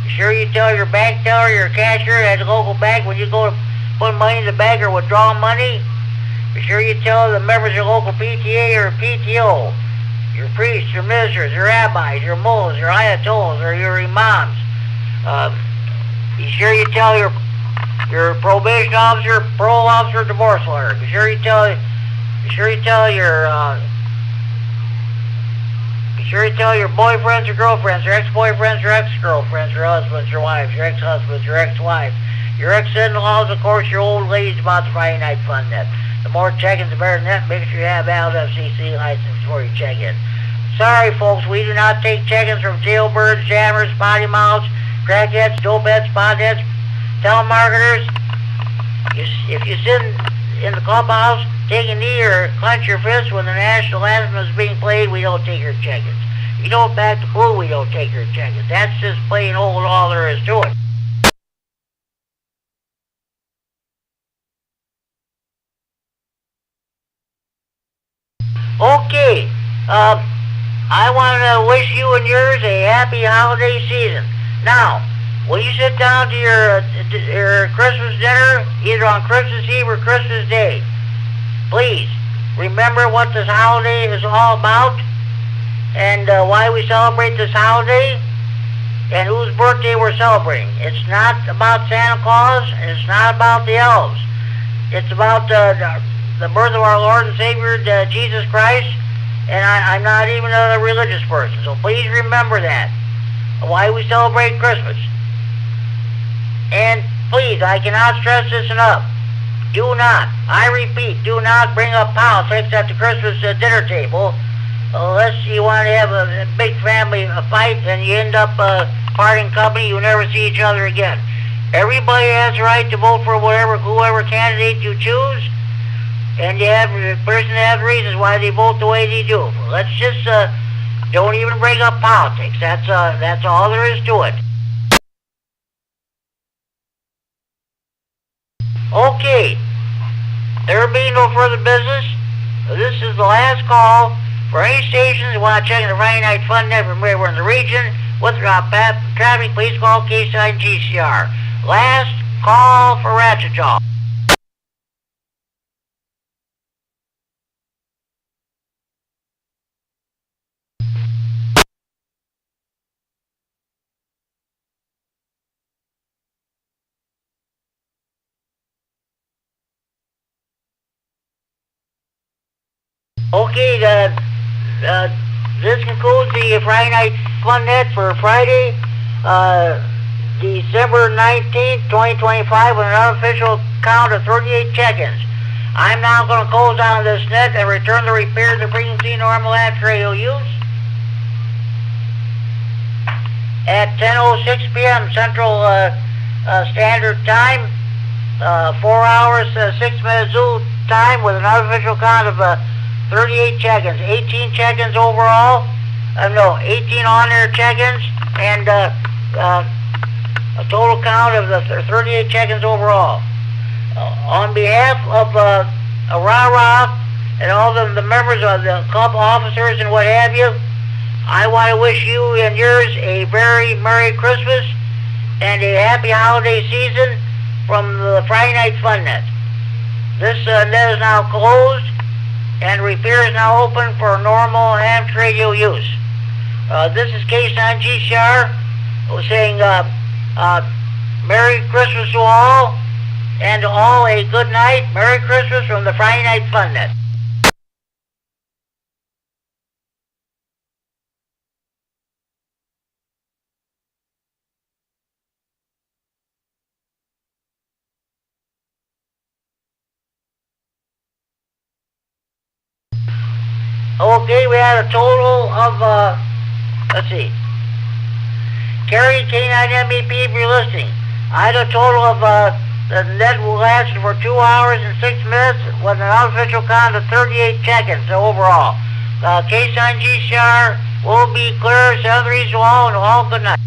Be sure you tell your bank teller, your cashier at the local bank when you go to put money in the bank or withdraw money. Be sure you tell the members of your local PTA or PTO, your priests, your ministers, your rabbis, your mullahs, your ayatollahs, or your imams. Be sure you tell your probation officer, parole officer, divorce lawyer. Be sure you tell your boyfriends or girlfriends, your ex-boyfriends or ex-girlfriends, your husbands, your wives, your ex-husbands, your ex-wives, your ex-in-laws, of course, your old ladies about the Friday Night Fun Net. The more check-ins, the better than that. Make sure you have valid FCC license before you check in. Sorry, folks, we do not take check-ins from jailbirds, jammers, potty mouths, crackheads, dopeheads, potheads, telemarketers. If you sit in the clubhouse, take a knee or clench your fist when the national anthem is being played, we don't take your check-ins. If you don't back the blue, we don't take your check-ins. That's just plain old all there is to it. Okay, I want to wish you and yours a happy holiday season. Now, when you sit down to your Christmas dinner, either on Christmas Eve or Christmas Day, please remember what this holiday is all about and why we celebrate this holiday and whose birthday we're celebrating. It's not about Santa Claus and it's not about the elves. It's about the birth of our Lord and Savior, Jesus Christ, and I'm not even a religious person, so please remember that. why we celebrate Christmas. And please, I cannot stress this enough. Do not, I repeat, do not bring up politics at the Christmas dinner table unless you want to have a big family fight and you end up parting company, you never see each other again. Everybody has the right to vote for whoever candidate you choose, and you have the person has reasons why they vote the way they do. Let's just don't even bring up politics. That's all there is to it. Okay, there being no further business, this is the last call for any stations that want to check the Friday Night Fun Net from where we're in the region. With traffic, please call K-Sign GCR. Last call for Ratchet Jaw. Okay, this concludes the Friday Night Fun Net for Friday, December 19th, 2025, with an unofficial count of 38 check-ins. I'm now going to close down this net and return the repairs to frequency normal after radio use at 10:06 p.m. Central Standard Time, 4 hours, 6 minutes Zulu time, with an unofficial count of 38 check-ins, 18 check-ins overall, 18 on-air check-ins, and a total count of the 38 check-ins overall. On behalf of Rah-Rah and all the members of the club officers and what have you, I want to wish you and yours a very Merry Christmas and a happy holiday season from the Friday Night Fun Net. This net is now closed, and repair is now open for normal amateur radio use. This is K-Sign GCR saying Merry Christmas to all, and to all a good night. Merry Christmas from the Friday Night Fun Net. Okay, we had a total of, let's see, Kerry K9MEP, if you're listening, I had a total of, the net will last for 2 hours and 6 minutes with an unofficial count of 38 check-ins overall. K-Sign GCR will be clear, 7 to all, and all good night.